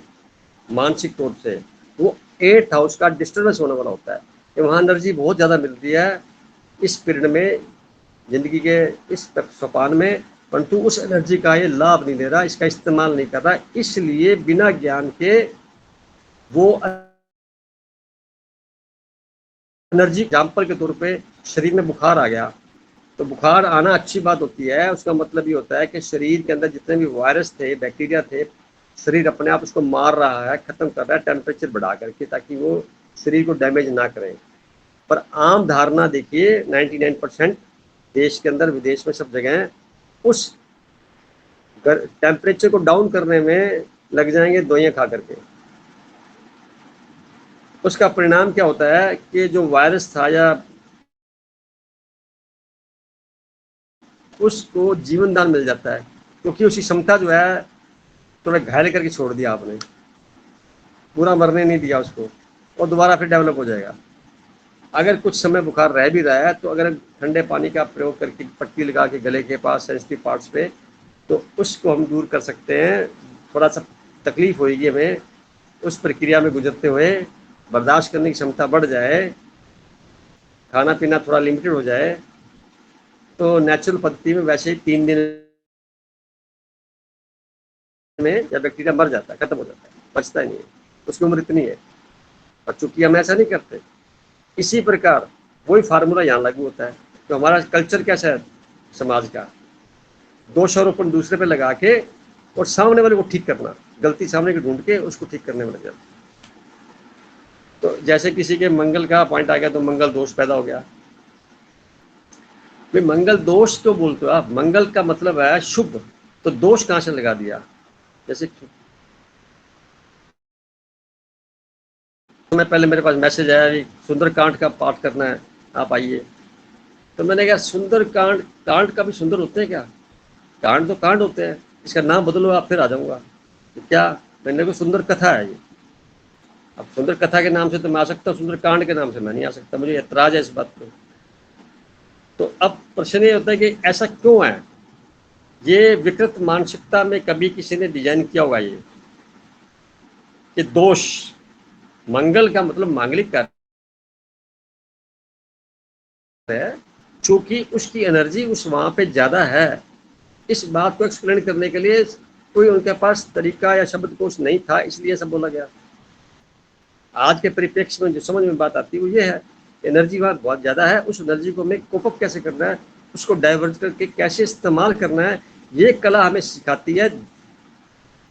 मानसिक तौर से, वो 8th हाउस का डिस्टर्बेंस होने वाला होता है कि वहाँ एनर्जी बहुत ज़्यादा मिलती है इस पीरियड में, जिंदगी के इस सोपान में, परंतु उस एनर्जी का ये लाभ नहीं ले रहा, इसका इस्तेमाल नहीं कर रहा, इसलिए बिना ज्ञान के वो एनर्जी, एग्जाम्पल के तौर पे शरीर में बुखार आ गया, तो बुखार आना अच्छी बात होती है, उसका मतलब ये होता है कि शरीर के अंदर जितने भी वायरस थे, बैक्टीरिया थे, शरीर अपने आप उसको मार रहा है, खत्म कर रहा है टेम्परेचर बढ़ा करके, ताकि वो शरीर को डैमेज ना करें। पर आम धारणा देखिए 99% देश के अंदर विदेश में सब जगह उस टेम्परेचर को डाउन करने में लग जाएंगे दवाइयाँ खा करके। उसका परिणाम क्या होता है कि जो वायरस था या उसको जीवन दान मिल जाता है, क्योंकि उसकी क्षमता जो है थोड़ा घायल करके छोड़ दिया आपने, पूरा मरने नहीं दिया उसको, और दोबारा फिर डेवलप हो जाएगा। अगर कुछ समय बुखार रह भी रहा है तो अगर ठंडे पानी का प्रयोग करके पट्टी लगा के गले के पास सेंसिटिव पार्ट्स पे, तो उसको हम दूर कर सकते हैं। थोड़ा सा तकलीफ होगी हमें, उस प्रक्रिया में गुजरते हुए बर्दाश्त करने की क्षमता बढ़ जाए, खाना पीना थोड़ा लिमिटेड हो जाए, तो नेचुरल पद्धति में वैसे ही 3 दिन में या बैक्टीरिया मर जाता है, खत्म हो जाता है, बचता ही नहीं है, उसकी उम्र इतनी है। और चूंकि हम ऐसा नहीं करते, इसी प्रकार वही फार्मूला यहाँ लागू होता है। तो हमारा कल्चर कैसा है समाज का, दोषारोपण दूसरे पे लगा के और सामने वाले को ठीक करना, गलती सामने की ढूंढ के उसको ठीक करने में लग जाता। तो जैसे किसी के मंगल का पॉइंट आ गया तो मंगल दोष पैदा हो गया। भाई मंगल दोष क्यों बोलते हो आप? मंगल का मतलब है शुभ, तो दोष कहाँ से लगा दिया? जैसे मैं पहले मेरे पास मैसेज आया सुंदरकांड का पाठ करना है, आप आइए। तो मैंने कहा सुंदरकांड, कांड का भी सुंदर होते हैं क्या? कांड तो कांड होते हैं, इसका नाम बदलो आप, फिर आ जाऊंगा। तो क्या मैंने को सुंदर कथा है ये, अब सुंदर कथा के नाम से तो मैं आ सकता हूँ, सुंदर कांड के नाम से मैं नहीं आ सकता, मुझे ऐतराज है इस बात पर। तो अब प्रश्न ये होता है कि ऐसा क्यों है? ये विकृत मानसिकता में कभी किसी ने डिजाइन किया होगा ये कि दोष, मंगल का मतलब मांगलिक कार्य है, चूंकि उसकी एनर्जी उस वहां पे ज्यादा है। इस बात को एक्सप्लेन करने के लिए कोई उनके पास तरीका या शब्दकोश नहीं था, इसलिए सब बोला गया। आज के परिप्रेक्ष्य में जो समझ में बात आती है वो ये है, एनर्जी वहाँ बहुत ज़्यादा है, उस एनर्जी को हमें कोप अप कैसे करना है, उसको डाइवर्ट करके कैसे इस्तेमाल करना है, ये कला हमें सिखाती है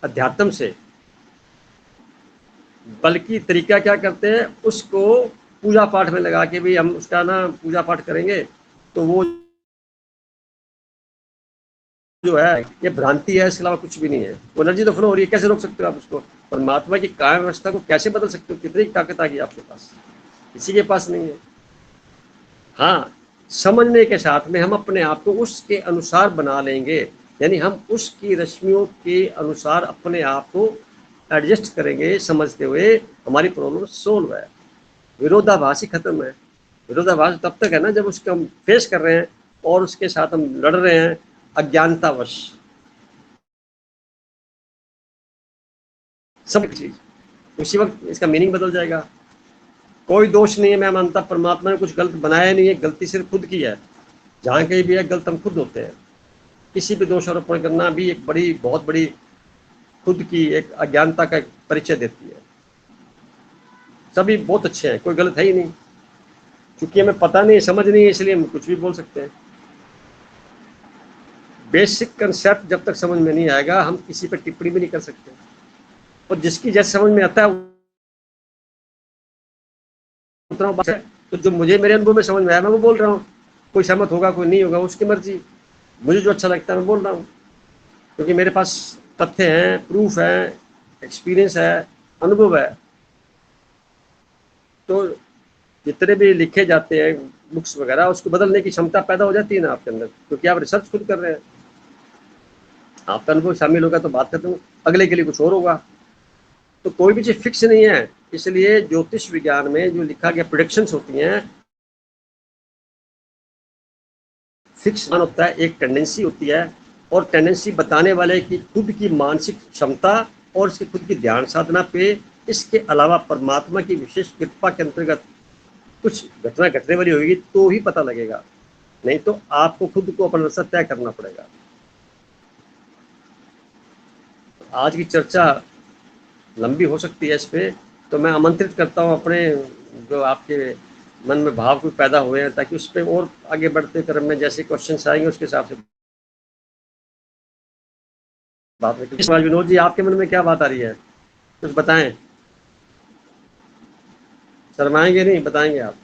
अध्यात्म से। बल्कि तरीका क्या करते हैं, उसको पूजा पाठ में लगा के भी हम उसका ना पूजा पाठ करेंगे तो वो जो है ये भ्रांति है, इसके अलावा कुछ भी नहीं है। वो एनर्जी तो फ्लो हो रही है, कैसे रोक सकते हो आप उसको? परमात्मा की काया व्यवस्था को कैसे बदल सकते हो? कितनी ताकत आ गई आपके पास? किसी के पास नहीं है। हाँ, समझने के साथ में हम अपने आप को उसके अनुसार बना लेंगे, यानी हम उसकी रश्मियों के अनुसार अपने आप को एडजस्ट करेंगे, समझते हुए हमारी प्रॉब्लम सोल्व है। विरोधाभास ही खत्म है। विरोधाभास तब तक है ना जब उसको हम फेस कर रहे हैं और उसके साथ हम लड़ रहे हैं अज्ञानतावश, सब चीज उसी वक्त इसका मीनिंग बदल जाएगा। कोई दोष नहीं है, मैं मानता परमात्मा ने कुछ गलत बनाया नहीं है, गलती सिर्फ खुद की है। जहाँ कहीं भी है गलत हम खुद होते हैं। किसी भी दोष आरोपण करना भी एक बड़ी, बहुत बड़ी खुद की एक अज्ञानता का परिचय देती है। सभी बहुत अच्छे हैं, कोई गलत है ही नहीं। क्योंकि हमें पता नहीं, समझ नहीं है, इसलिए हम कुछ भी बोल सकते हैं। बेसिक कंसेप्ट जब तक समझ में नहीं आएगा हम किसी पर टिप्पणी भी नहीं कर सकते। और जिसकी जैसे समझ में आता है तो जो मुझे मेरे अनुभव में समझ में आया मैं वो बोल रहा हूँ। कोई सहमत होगा, कोई नहीं होगा, उसकी मर्जी। मुझे जो अच्छा लगता है मैं बोल रहा हूँ, क्योंकि मेरे पास तथ्य हैं, प्रूफ है, एक्सपीरियंस है, अनुभव है। तो जितने भी लिखे जाते हैं बुक्स वगैरह, उसको बदलने की क्षमता पैदा हो जाती है ना आपके अंदर, क्योंकि आप रिसर्च खुद कर रहे हैं। आपका अनुभव शामिल होगा तो बात करते हैं, अगले के लिए कुछ और होगा। तो कोई भी चीज फिक्स नहीं है, इसलिए ज्योतिष विज्ञान में जो लिखा गया प्रेडिक्शंस होती हैं, फिक्स मान होता है, एक टेंडेंसी होती है, और टेंडेंसी बताने वाले की खुद की मानसिक क्षमता और उसकी खुद की ध्यान साधना पे, इसके अलावा परमात्मा की विशेष कृपा के अंतर्गत कुछ घटना घटने वाली होगी तो ही पता लगेगा, नहीं तो आपको खुद को अपना रास्ता तय करना पड़ेगा। आज की चर्चा लंबी हो सकती है इस पे, तो मैं आमंत्रित करता हूँ अपने जो आपके मन में भाव कोई पैदा हुए हैं, ताकि उस पर और आगे बढ़ते क्रम में जैसे क्वेश्चन आएंगे उसके हिसाब से बात करें। इस बार विनोद जी आपके मन में क्या बात आ रही है, कुछ बताएं, शर्माएंगे नहीं, बताएंगे आप।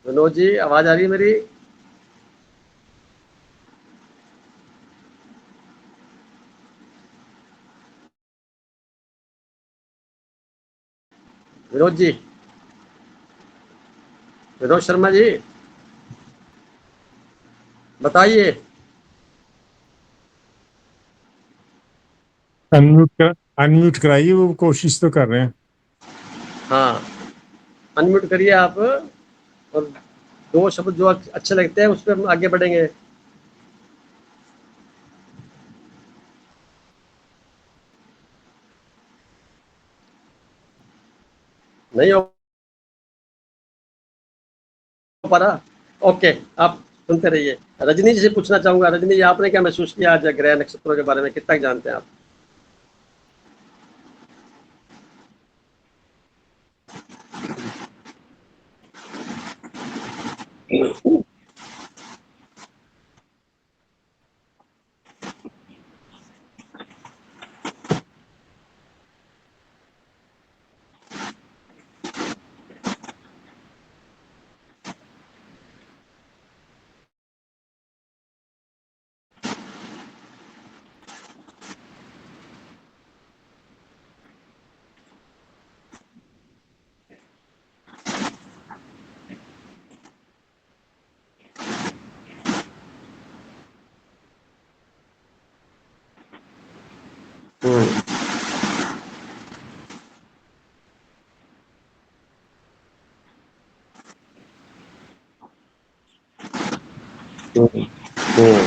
विनोद जी आवाज आ रही है मेरी? विनोद जी, विनोद शर्मा जी बताइए। अनम्यूट कराइए, वो कोशिश तो कर रहे हैं। हाँ, अनम्यूट करिए आप, और दो शब्द जो अच्छे लगते हैं उस पर हम आगे बढ़ेंगे। नहीं हो पा रहा? ओके, आप सुनते रहिए। रजनी जी से पूछना चाहूंगा, रजनी जी आपने क्या महसूस किया आज ग्रह नक्षत्रों के बारे में, कितना जानते हैं आप? हम्म, हम्म, हम्म,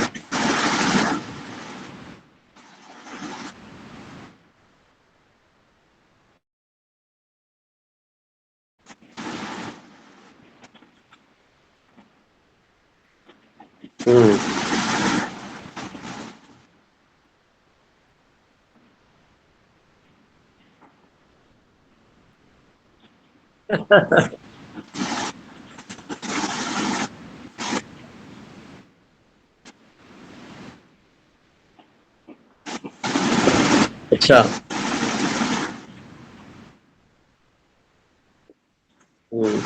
हम्म, अच्छा, हम्म,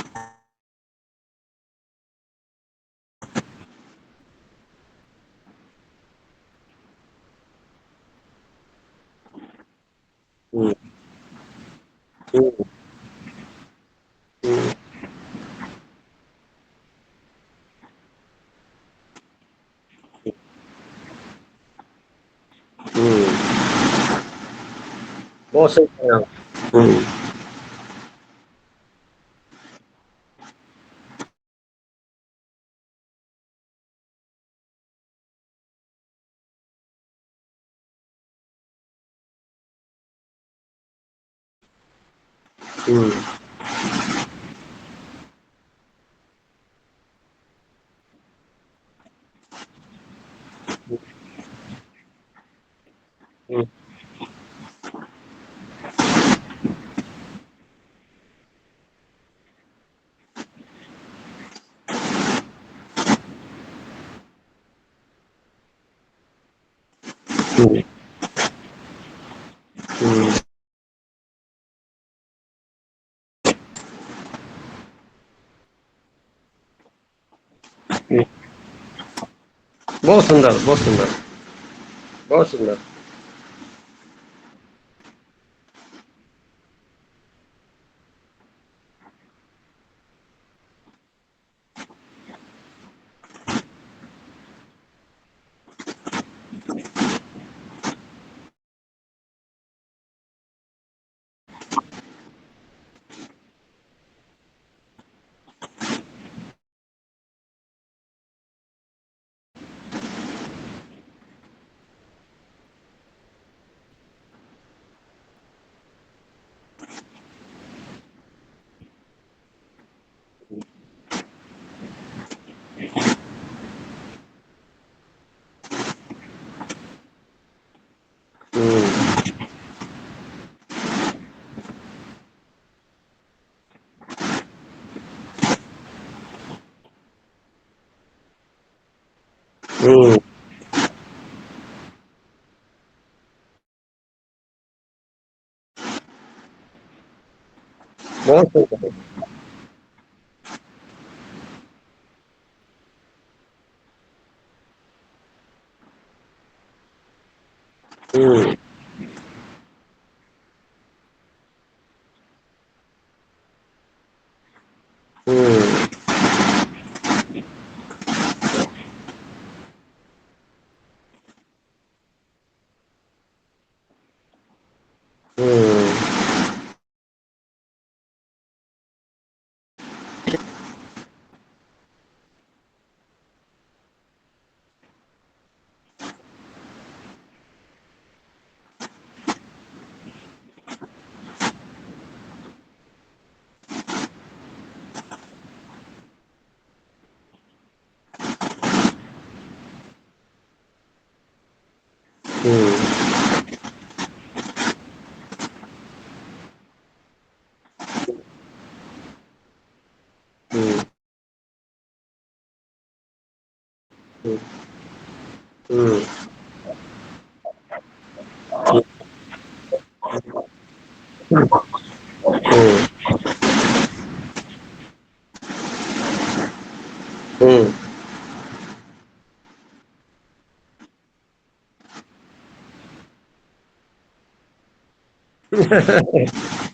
हम्म, हम्म, हम्म, हम्म, बहुत सही कहा आप। हम्म, हम्म, हम्म, हम्म, हम्म, हम्म। बहुत सुंदर, बहुत सुंदर, बहुत सुंदर। हम्म, बहुत सही कहा। हम्म, हम्म, हम्म, हम्म, हम्म, हम्म, हम्म, हम्म।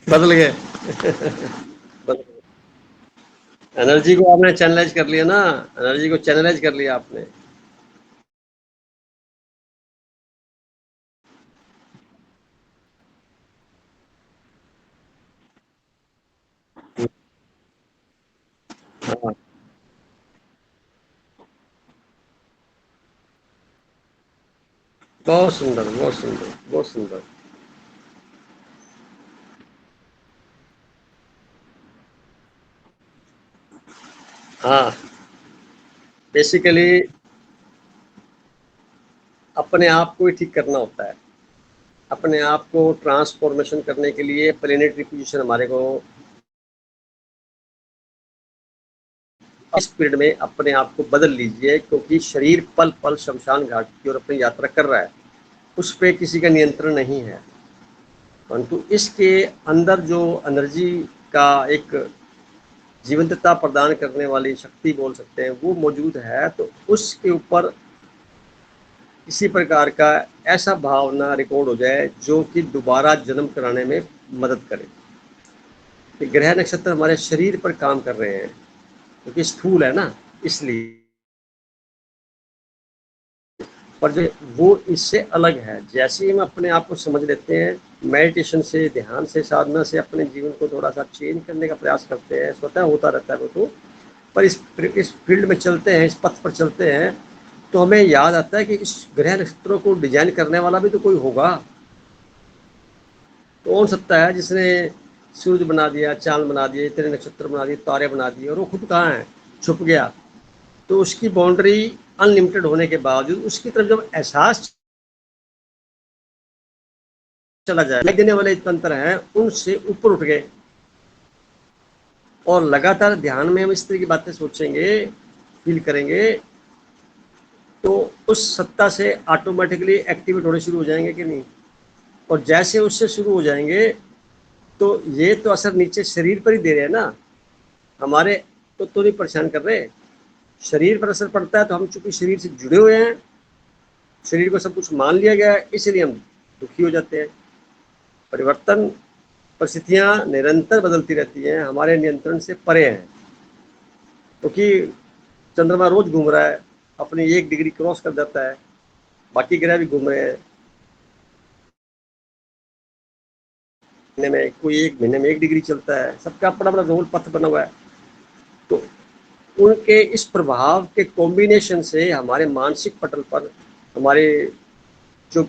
बदल गए। एनर्जी को आपने चैनलाइज कर लिया ना, एनर्जी को चैनलाइज कर लिया आपने। हाँ, बहुत सुंदर, बहुत सुंदर, बहुत सुंदर। हाँ, बेसिकली अपने आप को ही ठीक करना होता है। अपने आप को ट्रांसफॉर्मेशन करने के लिए प्लेनेटरी पोजीशन हमारे को इस पीरियड में अपने आप को बदल लीजिए, क्योंकि शरीर पल पल शमशान घाट की ओर अपनी यात्रा कर रहा है। उस पे किसी का नियंत्रण नहीं है, परंतु इसके अंदर जो एनर्जी का एक जीवंतता प्रदान करने वाली शक्ति बोल सकते हैं, वो मौजूद है। तो उसके ऊपर किसी प्रकार का ऐसा भावना रिकॉर्ड हो जाए जो कि दोबारा जन्म कराने में मदद करे। कि ग्रह नक्षत्र हमारे शरीर पर काम कर रहे हैं, क्योंकि स्थूल है ना, इसलिए। पर जो वो इससे अलग है। जैसे ही हम अपने आप को समझ लेते हैं, मेडिटेशन से, ध्यान से, साधना से अपने जीवन को थोड़ा सा चेंज करने का प्रयास करते हैं, स्वतः होता रहता है वो तो। पर इस फील्ड में चलते हैं, इस पथ पर चलते हैं, तो हमें याद आता है कि इस ग्रह नक्षत्रों को डिजाइन करने वाला भी तो कोई होगा। तो हो सकता है जिसने सूरज बना दिया, चांद बना दिए, इतने नक्षत्र बना दिए, तारे बना दिए, और वो खुद कहाँ है, छुप गया। तो उसकी बाउंड्री अनलिमिटेड होने के बावजूद उसकी तरफ जब एहसास चला जाए, देने वाले तंत्र हैं उनसे ऊपर उठ गए, और लगातार ध्यान में हम इस तरह की बातें सोचेंगे, फील करेंगे, तो उस सत्ता से ऑटोमेटिकली एक्टिवेट होने शुरू हो जाएंगे कि नहीं। और जैसे उससे शुरू हो जाएंगे, तो ये तो असर नीचे शरीर पर ही दे रहे हैं ना, हमारे तो नहीं परेशान कर रहे। शरीर पर असर पड़ता है, तो हम चूंकि शरीर से जुड़े हुए हैं, शरीर को सब कुछ मान लिया गया है, इसलिए हम दुखी हो जाते हैं। परिवर्तन, परिस्थितियां निरंतर बदलती रहती हैं, हमारे नियंत्रण से परे हैं। क्योंकि चंद्रमा रोज घूम रहा है, अपनी 1 डिग्री क्रॉस कर जाता है, बाकी ग्रह भी घूम रहे हैं। महीने में कोई 1 महीने में 1 डिग्री चलता है, सबका अपना अपना रोल पथ बना हुआ है। तो उनके इस प्रभाव के कॉम्बिनेशन से हमारे मानसिक पटल पर, हमारे जो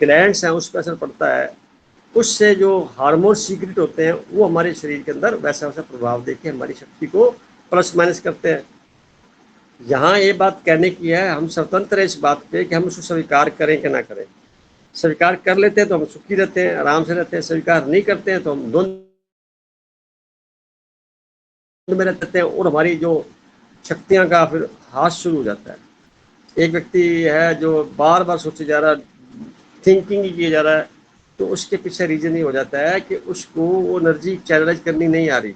ग्लैंड्स हैं उस पर असर पड़ता है। उससे जो हार्मोन सीक्रेट होते हैं, वो हमारे शरीर के अंदर वैसा वैसा प्रभाव देके हमारी शक्ति को प्लस माइनस करते हैं। यहाँ ये बात कहने की है, हम स्वतंत्र है इस बात पे कि हम उसको स्वीकार करें कि ना करें। स्वीकार कर लेते हैं तो हम सुखी रहते हैं, आराम से रहते हैं। स्वीकार नहीं करते हैं तो हम द्वंद में रहते हैं, और हमारी जो शक्तियां का फिर हाथ शुरू हो जाता है। एक व्यक्ति है जो बार बार सोचे जा रहा है, थिंकिंग ही किए जा रहा है, तो उसके पीछे रीजन ये हो जाता है कि उसको वो एनर्जी चैनलाइज करनी नहीं आ रही।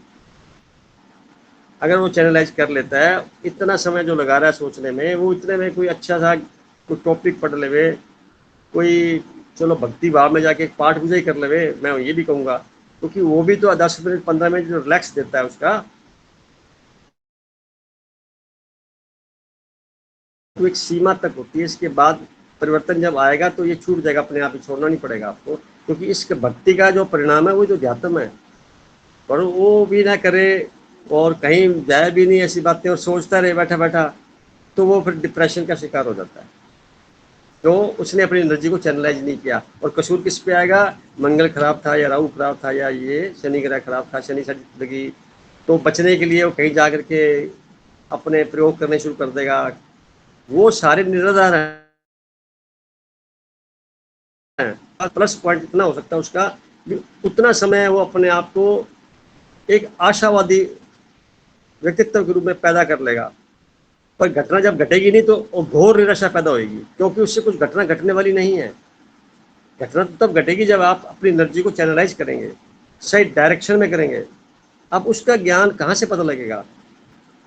अगर वो चैनलाइज कर लेता है, इतना समय जो लगा रहा है सोचने में, वो इतने में कोई अच्छा सा कोई टॉपिक पढ़ लेवे, कोई चलो भक्ति भाव में जाके एक पाठ पूजा ही कर लेवे, मैं ये भी कहूँगा, क्योंकि वो भी तो 10 मिनट 15 मिनट जो रिलैक्स देता है उसका, तो एक सीमा तक होती है। इसके बाद परिवर्तन जब आएगा तो ये छूट जाएगा अपने आप ही, छोड़ना नहीं पड़ेगा आपको, क्योंकि इस भक्ति का जो परिणाम है वो जो ध्यात्म है, पर वो भी ना करे और कहीं जाए भी नहीं ऐसी बातें और सोचता रहे बैठा बैठा, तो वो फिर डिप्रेशन का शिकार हो जाता है। तो उसने अपनी एनर्जी को चैनलाइज नहीं किया, और कसूर किस पे आएगा? मंगल खराब था या राहु खराब था या ये शनि ग्रह खराब था, शनि साढ़े लगी, तो बचने के लिए वो कहीं जा करके अपने प्रयोग करने शुरू कर देगा। वो सारे निराधार हैं। प्लस पॉइंट इतना हो सकता है उसका, उतना समय वो अपने आप को एक आशावादी व्यक्तित्व के रूप में पैदा कर लेगा, पर घटना जब घटेगी नहीं तो घोर निराशा पैदा होगी, क्योंकि उससे कुछ घटना घटने वाली नहीं है। घटना तो तब घटेगी जब आप अपनी एनर्जी को चैनलाइज करेंगे, सही डायरेक्शन में करेंगे। अब उसका ज्ञान कहाँ से पता लगेगा?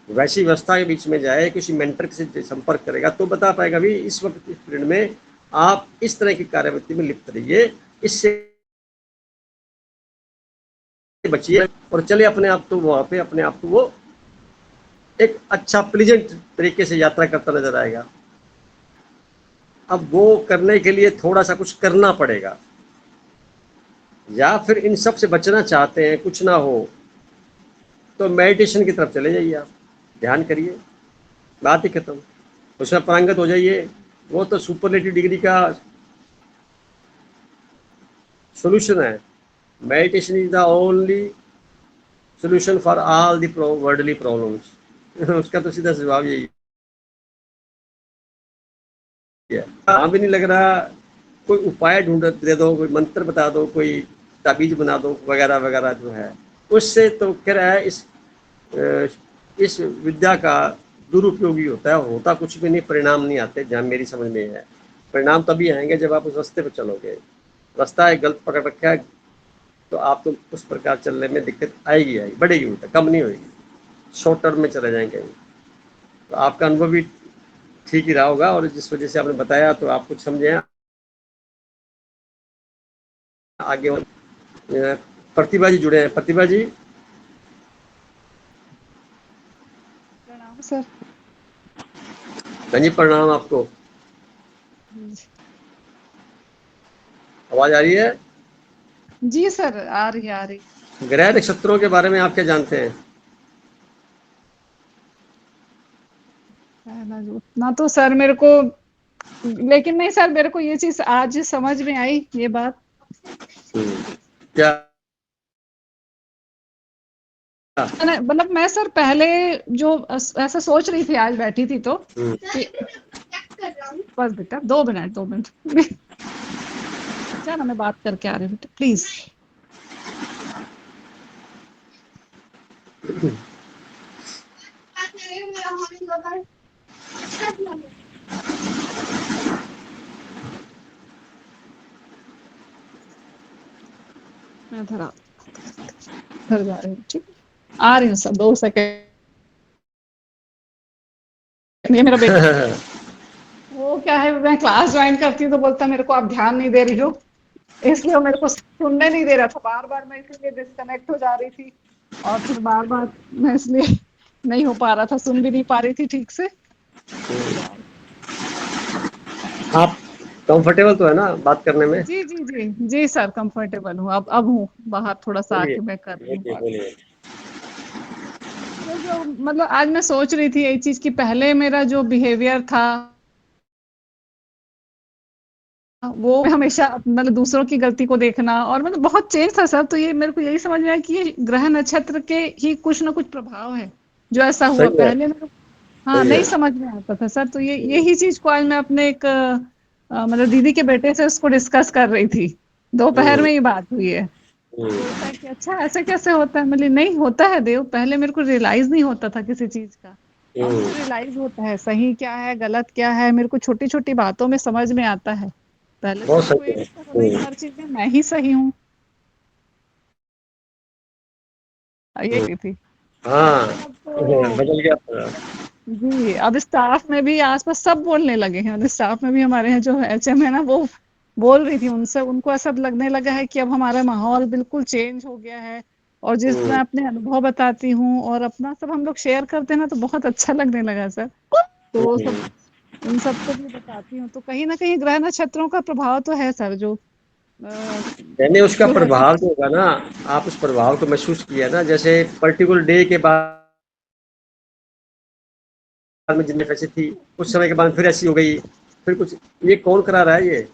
वैसी व्यवस्था के बीच में जाए, किसी मेंटर से संपर्क करेगा तो बता पाएगा भी इस वक्त इस पीरियड में आप इस तरह की कार्यवृत्ति में लिप्त रहिए, इससे बचिए और चले अपने आप तो वहाँ पे अपने आप को वो एक अच्छा प्लीजेंट तरीके से यात्रा करता नजर आएगा। अब वो करने के लिए थोड़ा सा कुछ करना पड़ेगा, या फिर इन सब से बचना चाहते हैं, कुछ ना हो तो मेडिटेशन की तरफ चले जाइए, आप ध्यान करिए, बात ही खत्म, उसमें पारंगत हो जाइए। वो तो सुपरलेटिव डिग्री का सॉल्यूशन है। Meditation is the only solution for all the worldly problems. उसका तो सीधा जवाब यही है। हाँ भी नहीं लग रहा, कोई उपाय ढूंढ दे दो, कोई मंत्र बता दो, कोई ताबीज बना दो वगैरह वगैरह जो है, उससे तो कह रहा है इस विद्या का दुरुपयोग ही होता है, होता कुछ भी नहीं, परिणाम नहीं आते, जहाँ मेरी समझ में है। परिणाम तभी आएंगे जब आप उस रास्ते पर चलोगे। रास्ता है गलत पकड़ रखा है तो आप तो उस प्रकार चलने में दिक्कत आएगी, बढ़ेगी, उल्टा कम नहीं होगी, शॉर्ट टर्म में चले जाएंगे। तो आपका अनुभव भी ठीक ही रहा होगा, और जिस वजह से आपने बताया तो आप कुछ समझे। आगे प्रतिभा जी जुड़े हैं। प्रतिभा जी, प्रणाम सर। हाँ जी, प्रणाम आपको। आवाज आ रही है? जी सर, आ रही आ रही। ग्रह नक्षत्रों के बारे में आप क्या जानते हैं? उतना तो सर मेरे को, लेकिन नहीं सर, मेरे को ये चीज आज समझ में आई, ये बात। क्या मतलब मैं सर पहले जो ऐसा सोच रही थी, आज बैठी थी तो बस बेटा 2 मिनट क्या ना, मैं बात करके आ रही हूँ बेटा, प्लीज। मैं घर जा रही हूँ, ठीक, आ रही हूँ सर, 2 सेकंड। ये मेरा बेटा वो क्या है, मैं क्लास ज्वाइन करती हूँ तो बोलता मेरे को आप ध्यान नहीं दे रही हो, इसलिए वो मेरे को सुनने नहीं दे रहा था। बार बार मैं इसलिए डिस्कनेक्ट हो जा रही थी, और फिर बार बार मैं इसलिए नहीं हो पा रहा था, सुन भी नहीं पा रही थी ठीक से। आप कंफर्टेबल तो है ना बात करने में? जी जी जी जी सर, कंफर्टेबल हूँ। अब हूँ बाहर, थोड़ा सा आके मैं कर रही हूँ बात। तो जो मतलब आज मैं सोच रही थी यही चीज कि पहले मेरा जो बिहेवियर था वो हमेशा मतलब दूसरों की गलती को देखना, और मतलब बहुत चेंज था सर। तो ये मेरे को यही समझ में आया कि ये ग्रह नक्षत्र के ही कुछ ना कुछ प्रभाव है जो ऐसा हुआ। सही है, पहले मेरे हाँ सही नहीं है। समझ में आता था सर। तो यही चीज को आज मैं अपने एक मतलब दीदी के बेटे से उसको डिस्कस कर रही थी, दोपहर में ही बात हुई है। बोलता है कि अच्छा ऐसे कैसे होता है, मतलब नहीं होता है देव, पहले मेरे को रियलाइज नहीं होता था किसी चीज का। अब मुझे रियलाइज होता है सही क्या है गलत क्या है, मेरे को छोटी छोटी बातों में समझ में आता है। पहले तो बहुत मेरे को सही ये है। लगता था नहीं हर चीज में मैं ही सही हूँ, ये थी। हाँ, लेकिन अब तो बदल गया पूरा। जी, अब स्टाफ में भी आस-पास सब बोलने लगे हैं। अब स्टाफ में भी हमारे यहाँ जो एचएम है ना, वो बोल रही थी उनसे, उनको ऐसा लगने लगा है कि अब हमारा माहौल बिल्कुल चेंज हो गया है। और जिस मैं अपने अनुभव बताती हूँ और अपना सब हम लोग शेयर करते हैं ना, तो बहुत अच्छा लगने लगा सर। तो वो सब उन सबको भी बताती हूँ, तो कहीं न कहीं ग्रह नक्षत्रों का प्रभाव तो है सर, यानी उसका जो है प्रभाव जो होगा ना, आप उस प्रभाव को महसूस किया ना, जैसे पर्टिकुलर डे के बाद में जितनी पैसे थी, कुछ समय के बाद फिर ऐसी हो गई, फिर कुछ, ये कौन करा रहा है ये?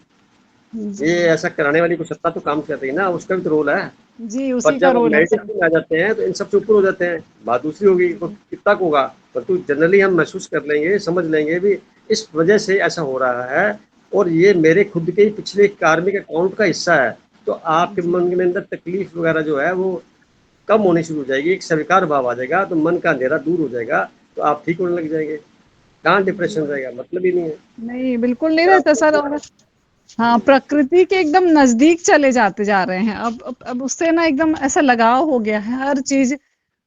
ये जी, ऐसा कराने वाली कुछ सत्ता तो काम कर रही है ना, उसका भी तो रोल है। जी, पर उसी का जब हम रोल है सर। मेडिटेशन में आ जाते हैं तो इन सबसे ऊपर हो जाते हैं। बात दूसरी होगी, तो कितना को होगा, परंतु जनरली हम महसूस कर लेंगे, समझ लेंगे भी इस वजह से ऐसा हो रहा है और ये मेरे खुद के ही पिछले कार्मिक अकाउंट का हिस्सा है। तो आपके जी, मन के अंदर तकलीफ वगैरह जो है वो कम होनी शुरू हो जाएगी, एक स्वीकार भाव आ जाएगा, तो मन का अंधेरा दूर हो जाएगा, तो आप ठीक होने लग जाएंगे। कहाँ डिप्रेशन जी। रहेगा, मतलब ही नहीं है। नहीं, बिल्कुल नहीं अगर रहता आपको सर। और हाँ, प्रकृति के एकदम नजदीक चले जाते जा रहे हैं। अब उससे ना एकदम ऐसा लगाव हो गया है। हर चीज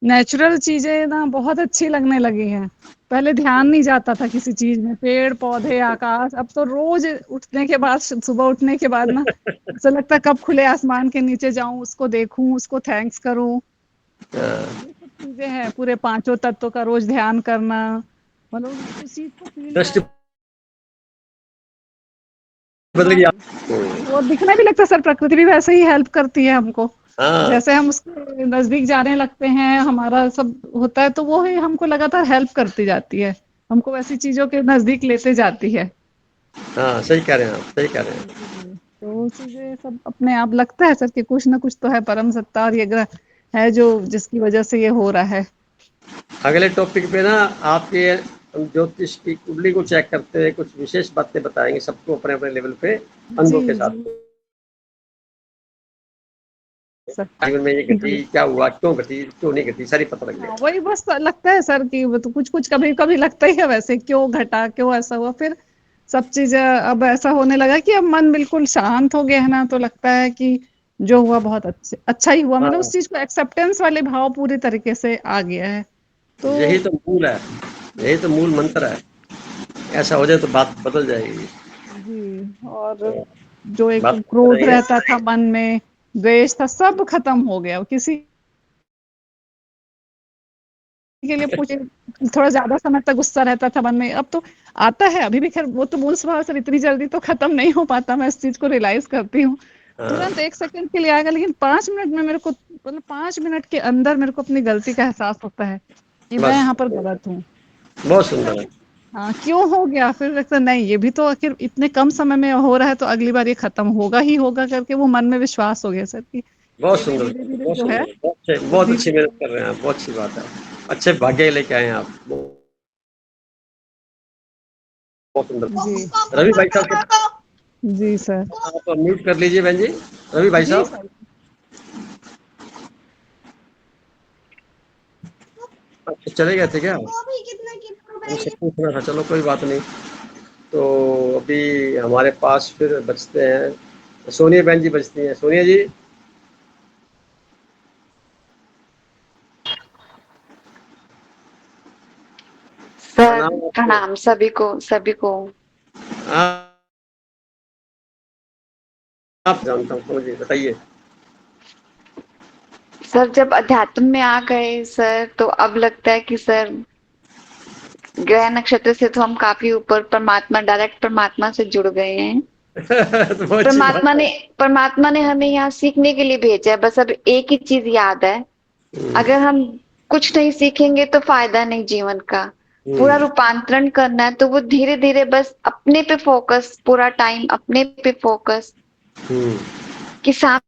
नेचुरल चीजें ना बहुत अच्छी लगने लगी हैं। पहले ध्यान नहीं जाता था किसी चीज में, पेड़ पौधे आकाश। अब तो रोज उठने के बाद, सुबह उठने के बाद ना ऐसा लगता है कब खुले आसमान के नीचे जाऊं, उसको देखूं, उसको थैंक्स करूं। तो ये सब चीजें हैं, पूरे पांचों तत्वों का रोज ध्यान करना, मतलब उस चीज को फील दृष्टि कर। बदल हाँ गया। जी। वो दिखने भी लगता है सर, प्रकृति भी वैसे ही हेल्प करती है हमको। हाँ, जैसे हम उसके नजदीक जाने लगते हैं, हमारा सब होता है, तो वो ही हमको लगातार हेल्प करती जाती है, हमको वैसी चीजों के नजदीक लेते जाती है। हाँ, सही कह रहे हैं आप, सही कह रहे हैं। जी, तो वो चीजें सब अपने आप लगता है सर कि कुछ ना कुछ तो है, परम सत्ता और ये ग्रह है जो जिसकी वजह से ये हो रहा है। अगले टॉपिक पे ना आपके हम ज्योतिष की कुंडली को चेक करते हैं, कुछ विशेष बातें बताएंगे सबको अपने अपने लेवल पे जी, अनुभव के जी साथ। सर। जीवन में ये घटी, जी। क्या हुआ, क्यों घटी, क्यों नहीं घटी, सारी पता लग हाँ, जाएगा। वही बस लगता है सर कि वो तो कुछ कुछ कभी कभी लगता ही है वैसे, क्यों घटा, क्यों ऐसा हुआ। फिर सब चीजें अब ऐसा होने लगा कि अब मन बिल्कुल शांत हो गया है ना, तो लगता है कि जो हुआ बहुत अच्छा ही हुआ। मतलब हाँ, उस चीज को एक्सेप्टेंस वाले भाव पूरी तरीके से आ गया है। तो यही तो मूल है, यही तो मूल मंत्र है। ऐसा हो जाए तो बात बदल जाएगी। जी, और जो एक बात कर क्रोध रही है। रहता था मन में, द्वेष था, सब खत्म हो गया। किसी के लिए मुझे थोड़ा ज्यादा समय तक गुस्सा रहता था मन में, अब तो आता है अभी भी। खैर वो तो मूल स्वभाव से इतनी जल्दी तो खत्म नहीं हो पाता, मैं इस चीज को रियलाइज करती हूँ। हाँ, तुरंत 1 सेकंड के लिए आएगा, लेकिन 5 मिनट में मेरे को, मतलब 5 मिनट के अंदर मेरे को अपनी गलती का एहसास होता है कि मैं बस यहाँ पर गलत हूँ। बहुत फिर सुंदर है। लगता हाँ क्यों हो गया, फिर लगता नहीं ये भी तो आखिर इतने कम समय में हो रहा है, तो अगली बार ये खत्म होगा ही होगा करके वो मन में विश्वास हो गया सर कि बहुत ये भी सुंदर, धीरे धीरे बहुत जो है सुंदर, वो बहुत धीरे अच्छी मेहनत धीरे। कर रहे हैं आप, बहुत अच्छी बात है। अच्छे भाग्य लेके आए हैं आप, बहुत जी, सुंदर। रवि भाई साहब के, जी सर। आप म्यूट कर लीजिए बहन जी। रवि भाई जी साहब, सर। अच्छा चले गए थे क्या? उनसे पूछना था, चलो कोई बात नहीं। तो अभी हमारे पास फिर बचते हैं सोनिया बहन जी, बचती हैं सोनिया जी। सर प्रणाम आपको। प्रणाम सभी को सभी को। आप आप जानता हूँ, समझिए, बताइए। सर जब अध्यात्म में आ गए सर, तो अब लगता है कि सर ग्रह नक्षत्र से तो हम काफी ऊपर, परमात्मा, डायरेक्ट परमात्मा से जुड़ गए हैं। तो बहुत अच्छी बात परमात्मा है। ने परमात्मा ने हमें यहाँ सीखने के लिए भेजा है। बस अब एक ही चीज याद है, हम्म, अगर हम कुछ नहीं सीखेंगे तो फायदा नहीं जीवन का। पूरा हम्म, रूपांतरण करना है, तो वो धीरे धीरे बस अपने पे फोकस, पूरा टाइम अपने पे फोकस, हम्म, कि सामने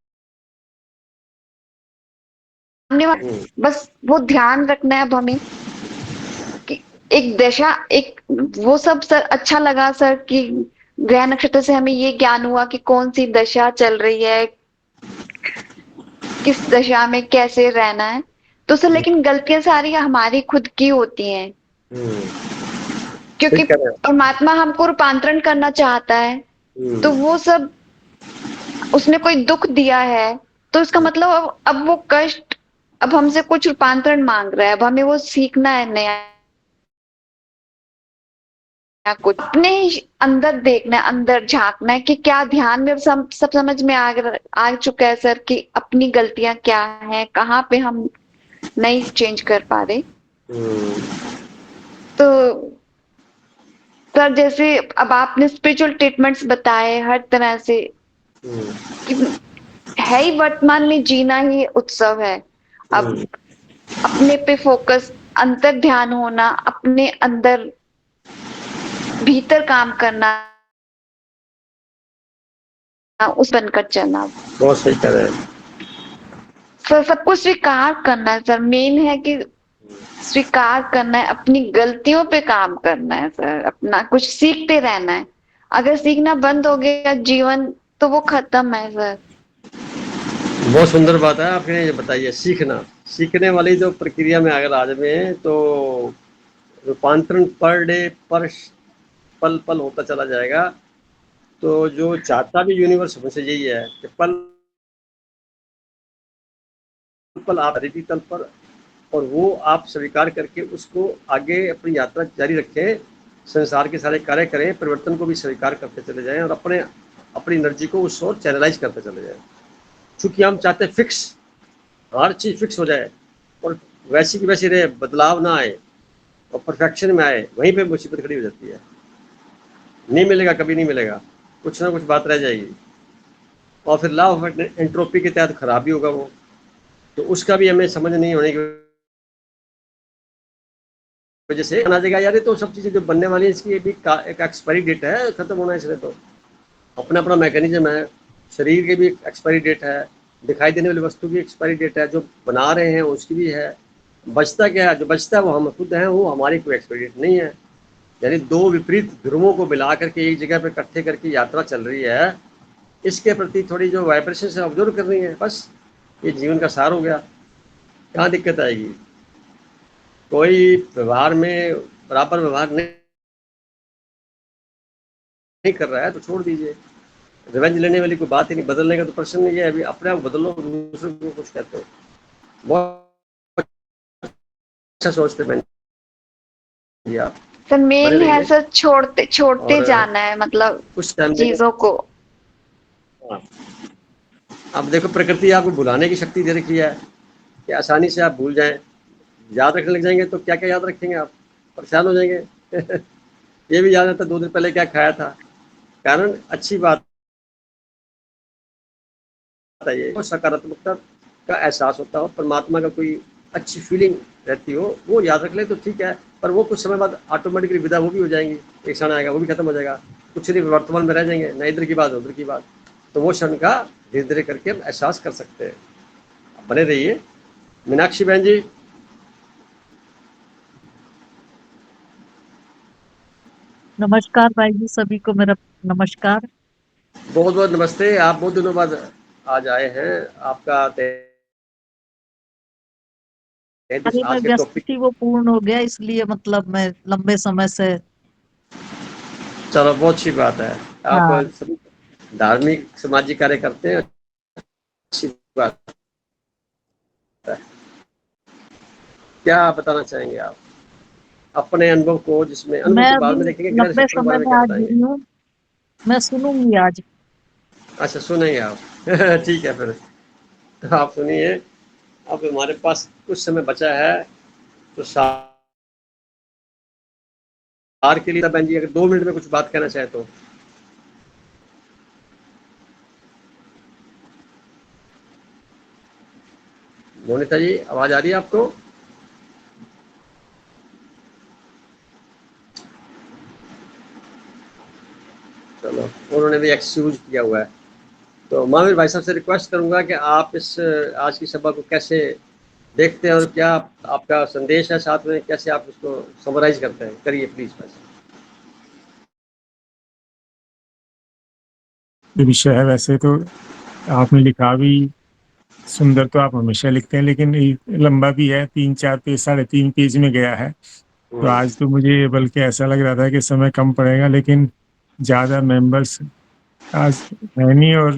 हम्म, बस वो ध्यान रखना है अब हमें कि एक दशा, एक वो सब सर अच्छा लगा सर कि ग्रह नक्षत्र से हमें ये ज्ञान हुआ कि कौन सी दशा चल रही है, किस दशा में कैसे रहना है। तो सर लेकिन गलतियां सारी हमारी खुद की होती हैं। क्योंकि ठीक कह रहे हैं। परमात्मा हमको रूपांतरण करना चाहता है, तो वो सब उसने कोई दुख दिया है, तो इसका मतलब अब वो कष्ट अब हमसे कुछ रूपांतरण मांग रहा है, अब हमें वो सीखना है नया कुछ, अपने ही अंदर देखना है, अंदर झांकना है कि क्या ध्यान में सब समझ में आ चुका है सर कि अपनी गलतियां क्या है, कहाँ पे हम नहीं चेंज कर पा रहे। तो सर जैसे अब आपने स्पिरिचुअल ट्रीटमेंट्स बताए हर तरह से कि है ही, वर्तमान में जीना ही उत्सव है। अब अपने पे फोकस, अंतर ध्यान होना, अपने अंदर भीतर काम करना, उस बनकर चलना। बहुत सही कह रहे हैं। सर सबको स्वीकार करना है सर, मेन है कि स्वीकार करना है, अपनी गलतियों पे काम करना है सर, अपना कुछ सीखते रहना है। अगर सीखना बंद हो गया जीवन तो वो खत्म है सर। बहुत सुंदर बात है आपने ये बताइए, सीखने वाली जो प्रक्रिया में अगर आज में तो रूपांतरण पर डे पर पल पल होता चला जाएगा। तो जो चाहता भी यूनिवर्स हमसे यही है कि पल पल आप हृदय तल पर, और वो आप स्वीकार करके उसको आगे अपनी यात्रा जारी रखें, संसार के सारे कार्य करें, परिवर्तन को भी स्वीकार करते चले जाएं और अपनी एनर्जी को उस ओर चैनलाइज करते चले जाएं। चूंकि हम चाहते हैं फिक्स, हर चीज़ फिक्स हो जाए और वैसी की वैसी रहे, बदलाव ना आए और परफेक्शन में आए, वहीं पे मुसीबत खड़ी हो जाती है। नहीं मिलेगा, कभी नहीं मिलेगा, कुछ ना कुछ बात रह जाएगी और फिर लॉ ऑफ एंट्रोपी के तहत खराबी होगा वो। तो उसका भी हमें समझ नहीं होने की वजह से आ जाएगा यार, ये तो सब चीज़ें जो बनने वाली है इसकी भी एक एक्सपायरी डेट है, खत्म होना है इसलिए। तो अपना अपना मैकेनिज्म है, शरीर की भी एक्सपायरी डेट है, दिखाई देने वाली वस्तु की एक्सपायरी डेट है, जो बना रहे हैं उसकी भी है। बचता क्या है? जो बचता है वो हम खुद हैं, वो हमारी कोई एक्सपायरी डेट नहीं है। यानी दो विपरीत ध्रुवों को मिला करके एक जगह पर इकट्ठे करके यात्रा चल रही है, इसके प्रति थोड़ी जो वाइब्रेशन से ऑब्जर्व कर रही है, बस ये जीवन का सार हो गया। कहाँ दिक्कत आएगी? कोई व्यवहार में बराबर व्यवहार नहीं कर रहा है तो छोड़ दीजिए। रिवेंज लेने वाली कोई बात ही नहीं, बदलने का तो प्रश्न नहीं है। अभी अपने आप बदलो, दूसरे को कुछ कहते हो। बहुत अच्छा सोचते हैं जी आप। सर मेन बने है रहिए सर छोड़ते और जाना है, मतलब कुछ टाइम चीजों को। हाँ। अब देखो, प्रकृति आपको भुलाने की शक्ति दे रखी है कि आसानी से आप भूल जाएं। याद रखने लग जाएंगे तो क्या क्या याद रखेंगे आप? परेशान हो जाएंगे। ये भी याद आता 2 दिन पहले क्या खाया था। कारण अच्छी बात है, ये सकारात्मकता का एहसास होता हो, परमात्मा का कोई अच्छी फीलिंग रहती हो, वो याद रख ले तो ठीक है। पर वो कुछ समय बाद ऑटोमेटिकली विदा वो भी हो जाएंगी, एक क्षण आएगा वो भी खत्म हो जाएगा। कुछ नहीं, वर्तमान में रह जाएंगे, ना इधर की बात उधर की बात। तो वो क्षण का धीरे धीरे करके हम एहसास कर सकते हैं। बने रहिए। मीनाक्षी बहन जी, नमस्कार भाई जी, सभी को मेरा नमस्कार। बहुत बहुत नमस्ते। आप बहुत दिनों बाद आज आए हैं। आपका अरे मैं आज के व्यस्त टॉपिक, थी, वो पूर्ण हो गया, इसलिए मतलब मैं लंबे समय से। चलो बहुत अच्छी बात है। आप हाँ, सभी धार्मिक सामाजिक कार्य करते हैं, अच्छी बात है। क्या बताना चाहेंगे आप अपने अनुभव को, जिसमें अनुभव मैं के अभी बाद में देखेंगे गहरे लंबे सत्य के समय बारे में में क्या आज बताएंगे। जुड़ी हूँ, मैं सुनूंगी आज। अच्छा, सुनेंगे आप। ठीक है, फिर तो आप सुनिए। अब हमारे पास कुछ समय बचा है, तो सार के लिए बहन जी अगर 2 मिनट में कुछ बात कहना चाहे तो। मोनिता जी, आवाज आ रही है आपको? चलो, उन्होंने भी एक्सक्यूज किया हुआ है। तो महावीर भाई साहब से रिक्वेस्ट करूंगा कि आप इस आज की सभा को कैसे देखते हैं और क्या आपका संदेश है, साथ में कैसे आप उसको समराइज करते हैं, करिए प्लीज। बस ये विषय है वैसे तो आपने लिखा भी सुंदर, तो आप हमेशा लिखते हैं, लेकिन ये लंबा भी है, 3-4 पेज, 3.5 पेज में गया है। तो आज तो मुझे बल्कि ऐसा लग रहा था कि समय कम पड़ेगा, लेकिन ज़्यादा मेंबर्स आज है नहीं और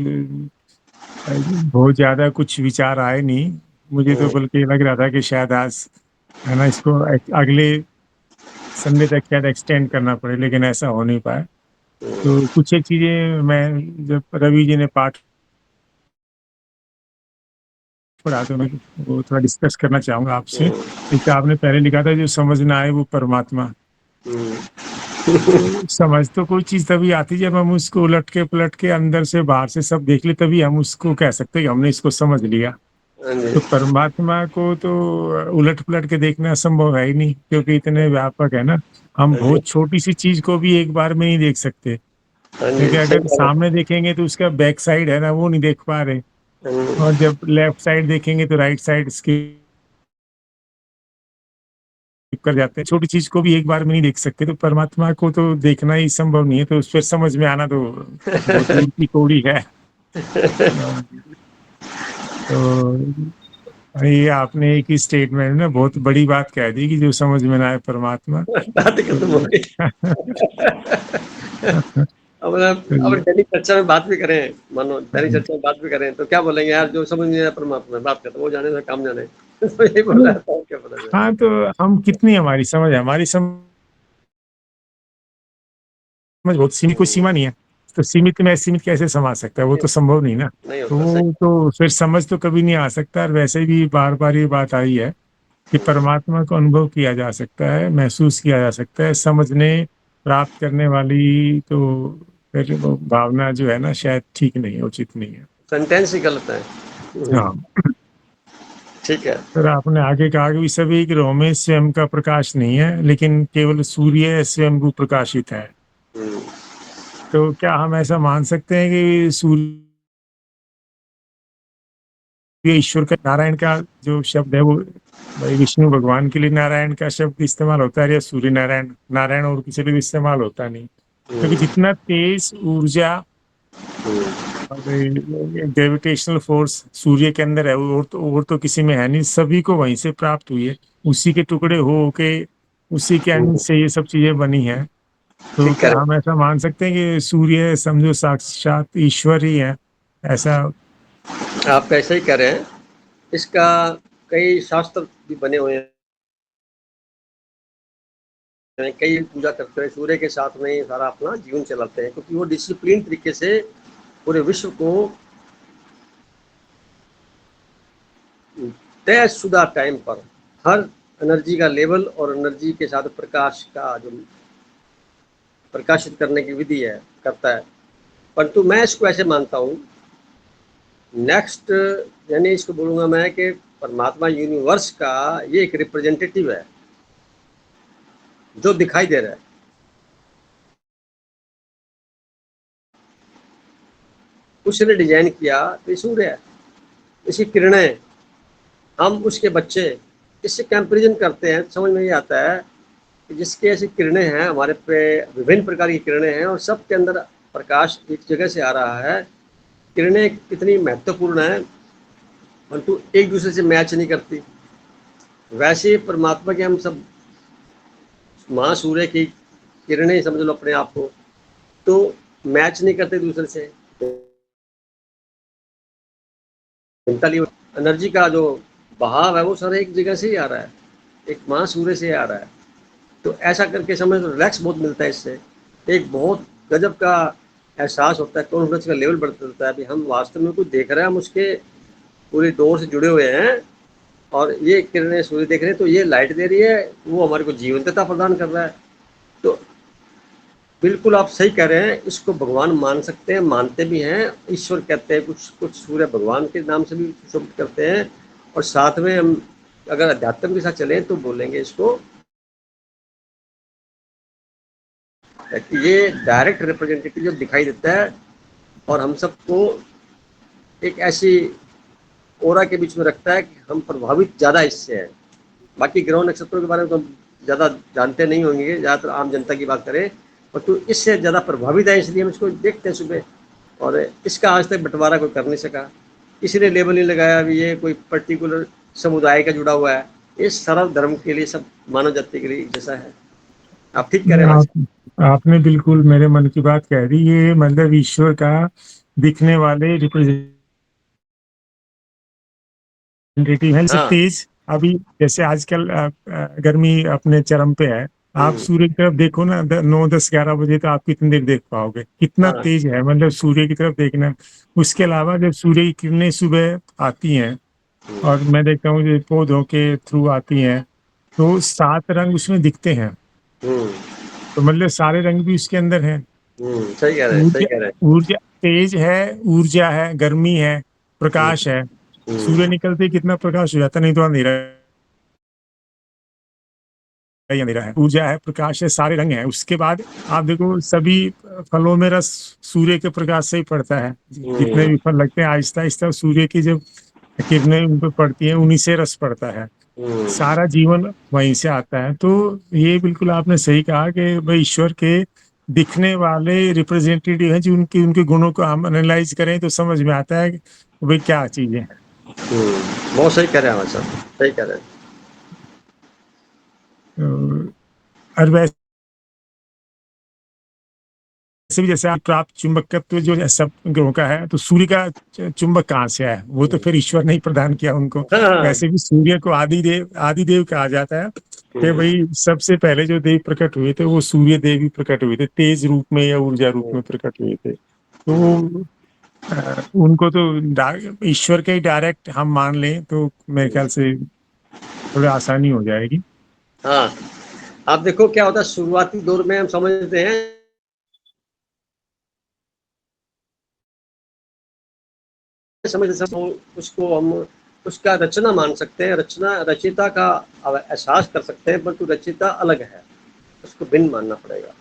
बहुत ज़्यादा कुछ विचार आए नहीं। मुझे तो बल्कि लग रहा था कि शायद आज है ना इसको अगले संडे तक शायद एक्सटेंड करना पड़े, लेकिन ऐसा हो नहीं पाया। तो कुछ एक चीज़ें मैं जब रवि जी ने पाठ पढ़ा तो मैं वो थोड़ा डिस्कस करना चाहूँगा आपसे। एक आपने पहले लिखा था जो समझ ना आए वो परमात्मा। तो समझ तो कोई चीज तभी आती जब हम उसको उलट के पलट के अंदर से बाहर से सब देख ले, तभी हम उसको कह सकते हैं कि हमने इसको समझ लिया। तो परमात्मा को तो उलट पलट के देखना संभव है ही नहीं, क्योंकि इतने व्यापक है ना। हम बहुत छोटी सी चीज को भी एक बार में नहीं देख सकते, क्योंकि अगर सामने देखेंगे तो उसका बैक साइड है ना वो नहीं देख पा रहे, और जब लेफ्ट साइड देखेंगे तो राइट साइड स्किप कर जाते हैं। छोटी चीज को भी एक बार में नहीं देख सकते, तो परमात्मा को तो देखना ही संभव नहीं है। तो उस पर समझ में आना तो बहुत दूर की कौड़ी है। तो ये आपने एक ही स्टेटमेंट में बहुत बड़ी बात कह दी कि जो समझ में ना आए परमात्मा। बात खत्म हो गई। अब दैनिक चर्चा में बात भी करें, मानो दैनिक चर्चा में बात भी करें तो क्या बोलेंगे यार, जो समझ नहीं आया परमात्मा बात करते वो जाने से काम जाने। तो यही बोल रहा था, क्या पता चला। हाँ, तो हम कितनी हमारी समझ बहुत सीमित, कोई सीमा नहीं है। तो सीमित में असीमित कैसे समा सकता है, वो तो संभव नहीं ना। नहीं तो होता, सही। वो तो फिर समझ तो कभी नहीं आ सकता। और वैसे भी बार बार ये बात आई है कि परमात्मा को अनुभव किया जा सकता है, महसूस किया जा सकता है। समझने प्राप्त करने वाली तो फिर वो भावना जो है ना शायद ठीक नहीं है, उचित नहीं है। सेंटेंस ही गलत है। हाँ, ठीक है। फिर आपने आगे कहा कि सभी ग्रहों में स्वयं का प्रकाश नहीं है, लेकिन केवल सूर्य स्वयं को प्रकाशित है। तो क्या हम ऐसा मान सकते हैं कि सूर्य ईश्वर का, नारायण का जो शब्द है वो भाई विष्णु भगवान के लिए नारायण का शब्द इस्तेमाल होता है, या सूर्य नारायण, नारायण और किसी लिए इस्तेमाल होता नहीं? क्योंकि जितना तेज ऊर्जा ग्रेविटेशनल फोर्स सूर्य के अंदर है, और तो किसी में है नहीं, सभी को वहीं से प्राप्त हुई है। उसी के टुकड़े हो के उसी के अंश से ये सब चीजें बनी है। तो ठीक क्या है। हम ऐसा मान सकते हैं कि सूर्य समझो साक्षात ईश्वर ही है? ऐसा आप ऐसे ही कह रहे हैं। इसका कई शास्त्र भी बने हुए हैं, कई पूजा करते हैं सूर्य के साथ में सारा अपना जीवन चलाते हैं, क्योंकि वो डिसिप्लिन तरीके से पूरे विश्व को तयशुदा टाइम पर हर एनर्जी का लेवल और एनर्जी के साथ प्रकाश का जो प्रकाशित करने की विधि है करता है। परंतु मैं इसको ऐसे मानता हूँ, नेक्स्ट यानी इसको बोलूँगा मैं कि परमात्मा यूनिवर्स का ये एक रिप्रेजेंटेटिव है जो दिखाई दे रहा है। उसने डिजाइन किया तो सूर्य है, इसकी किरणें, हम उसके बच्चे, इससे कंपैरिजन करते हैं। समझ में ये आता है कि जिसके ऐसी किरणें हैं हमारे पे, विभिन्न प्रकार की किरणें हैं और सबके अंदर प्रकाश एक जगह से आ रहा है। किरणें कितनी महत्वपूर्ण है, परंतु एक दूसरे से मैच नहीं करती। वैसे ही परमात्मा के हम सब महासूर्य की किरणें समझ लो अपने आप को, तो मैच नहीं करते दूसरे से। एनर्जी का जो बहाव है वो सारा एक जगह से ही आ रहा है, एक महासूर्य से आ रहा है। तो ऐसा करके समझ लो रिलैक्स बहुत मिलता है इससे, एक बहुत गजब का एहसास होता है, कॉन्फिडेंस का लेवल बढ़ता है। अभी हम वास्तव में कुछ देख रहे हैं, हम उसके पूरी दौर से जुड़े हुए हैं और ये किरणें सूर्य देख रहे हैं, तो ये लाइट दे रही है, वो हमारे को जीवंतता प्रदान कर रहा है। तो बिल्कुल आप सही कह रहे हैं, इसको भगवान मान सकते हैं, मानते भी हैं, ईश्वर कहते हैं, कुछ सूर्य भगवान के नाम से भी शब्द करते हैं। और साथ में हम अगर अध्यात्म के साथ चलें तो बोलेंगे इसको ये डायरेक्ट रिप्रेजेंटेटिव जो दिखाई देता है और हम सबको एक ऐसी ओरा के बीच में रखता है कि हम प्रभावित ज़्यादा इससे हैं। बाकी ग्रह नक्षत्रों के बारे में तो हम ज़्यादा जानते नहीं होंगे, ज़्यादातर आम जनता की बात करें, और तो इससे ज़्यादा प्रभावित है, इसलिए हम इसको देखते हैं सुबह। और इसका आज तक बंटवारा कोई कर नहीं सका, किसी ने लेबल नहीं लगाया अभी ये कोई पर्टिकुलर समुदाय का जुड़ा हुआ है, इस सर्व धर्म के लिए, सब मानव जाति के लिए जैसा है। आप ठीक कह रहे हैं। आपने बिल्कुल मेरे मन की बात कह दी। ये मतलब ईश्वर का दिखने वाले रिप्रेजेंटेटिव है। हाँ। तेज अभी जैसे आजकल गर्मी अपने चरम पे है, आप सूर्य की तरफ देखो ना 9, 10, 11 बजे तो आप कितनी देर देख पाओगे, कितना हाँ। तेज है मतलब सूर्य की तरफ देखना। उसके अलावा जब सूर्य की किरणें सुबह आती हैं और मैं देखता हूँ जो पौधों के थ्रू आती हैं, तो 7 रंग उसमें दिखते हैं। तो मतलब सारे रंग भी उसके अंदर हैं। सही कह रहे हैं, सही ऊर्जा कह रहे हैं। ऊर्जा तेज है, ऊर्जा है, गर्मी है, प्रकाश है। सूर्य निकलते ही कितना प्रकाश हो जाता, नहीं तो अंधेरा ही अंधेरा है। ऊर्जा है, प्रकाश है, सारे रंग हैं। उसके बाद आप देखो सभी फलों में रस सूर्य के प्रकाश से ही पड़ता है। जितने भी फल लगते हैं आहिस्ता आहिस्ता सूर्य की जब किरणें उन पर पड़ती हैं, उन्हीं से रस पड़ता है। सारा जीवन वहीं से आता है। तो ये बिल्कुल आपने सही कहा कि भाई ईश्वर के दिखने वाले रिप्रेजेंटेटिव हैं, जो उनके उनके गुणों को हम एनालाइज करें तो समझ में आता है कि भाई क्या चीजें हैं। बहुत सही कह रहे हैं साहब, सही कह रहे हैं। और वैसे भी जैसे आप प्राप्त चुंबकत्व जो है सब ग्रहों का है, तो सूर्य का चुंबक कहाँ से है? वो तो फिर ईश्वर ने ही प्रदान किया उनको। हाँ। वैसे भी सूर्य को आदिदेव कहा जाता है कि भाई सबसे पहले जो देव प्रकट हुए थे वो सूर्य देव ही प्रकट हुए थे, तेज रूप में या ऊर्जा रूप में प्रकट हुए थे। तो उनको तो ईश्वर के ही डायरेक्ट हम मान लें तो मेरे ख्याल से थोड़ी आसानी हो जाएगी। हाँ, आप देखो क्या होता है, शुरुआती दौर में हम समझते हैं उसको हम उसका रचना मान सकते हैं, रचयिता का एहसास कर सकते हैं, परंतु रचयिता अलग है, उसको भिन्न मानना पड़ेगा।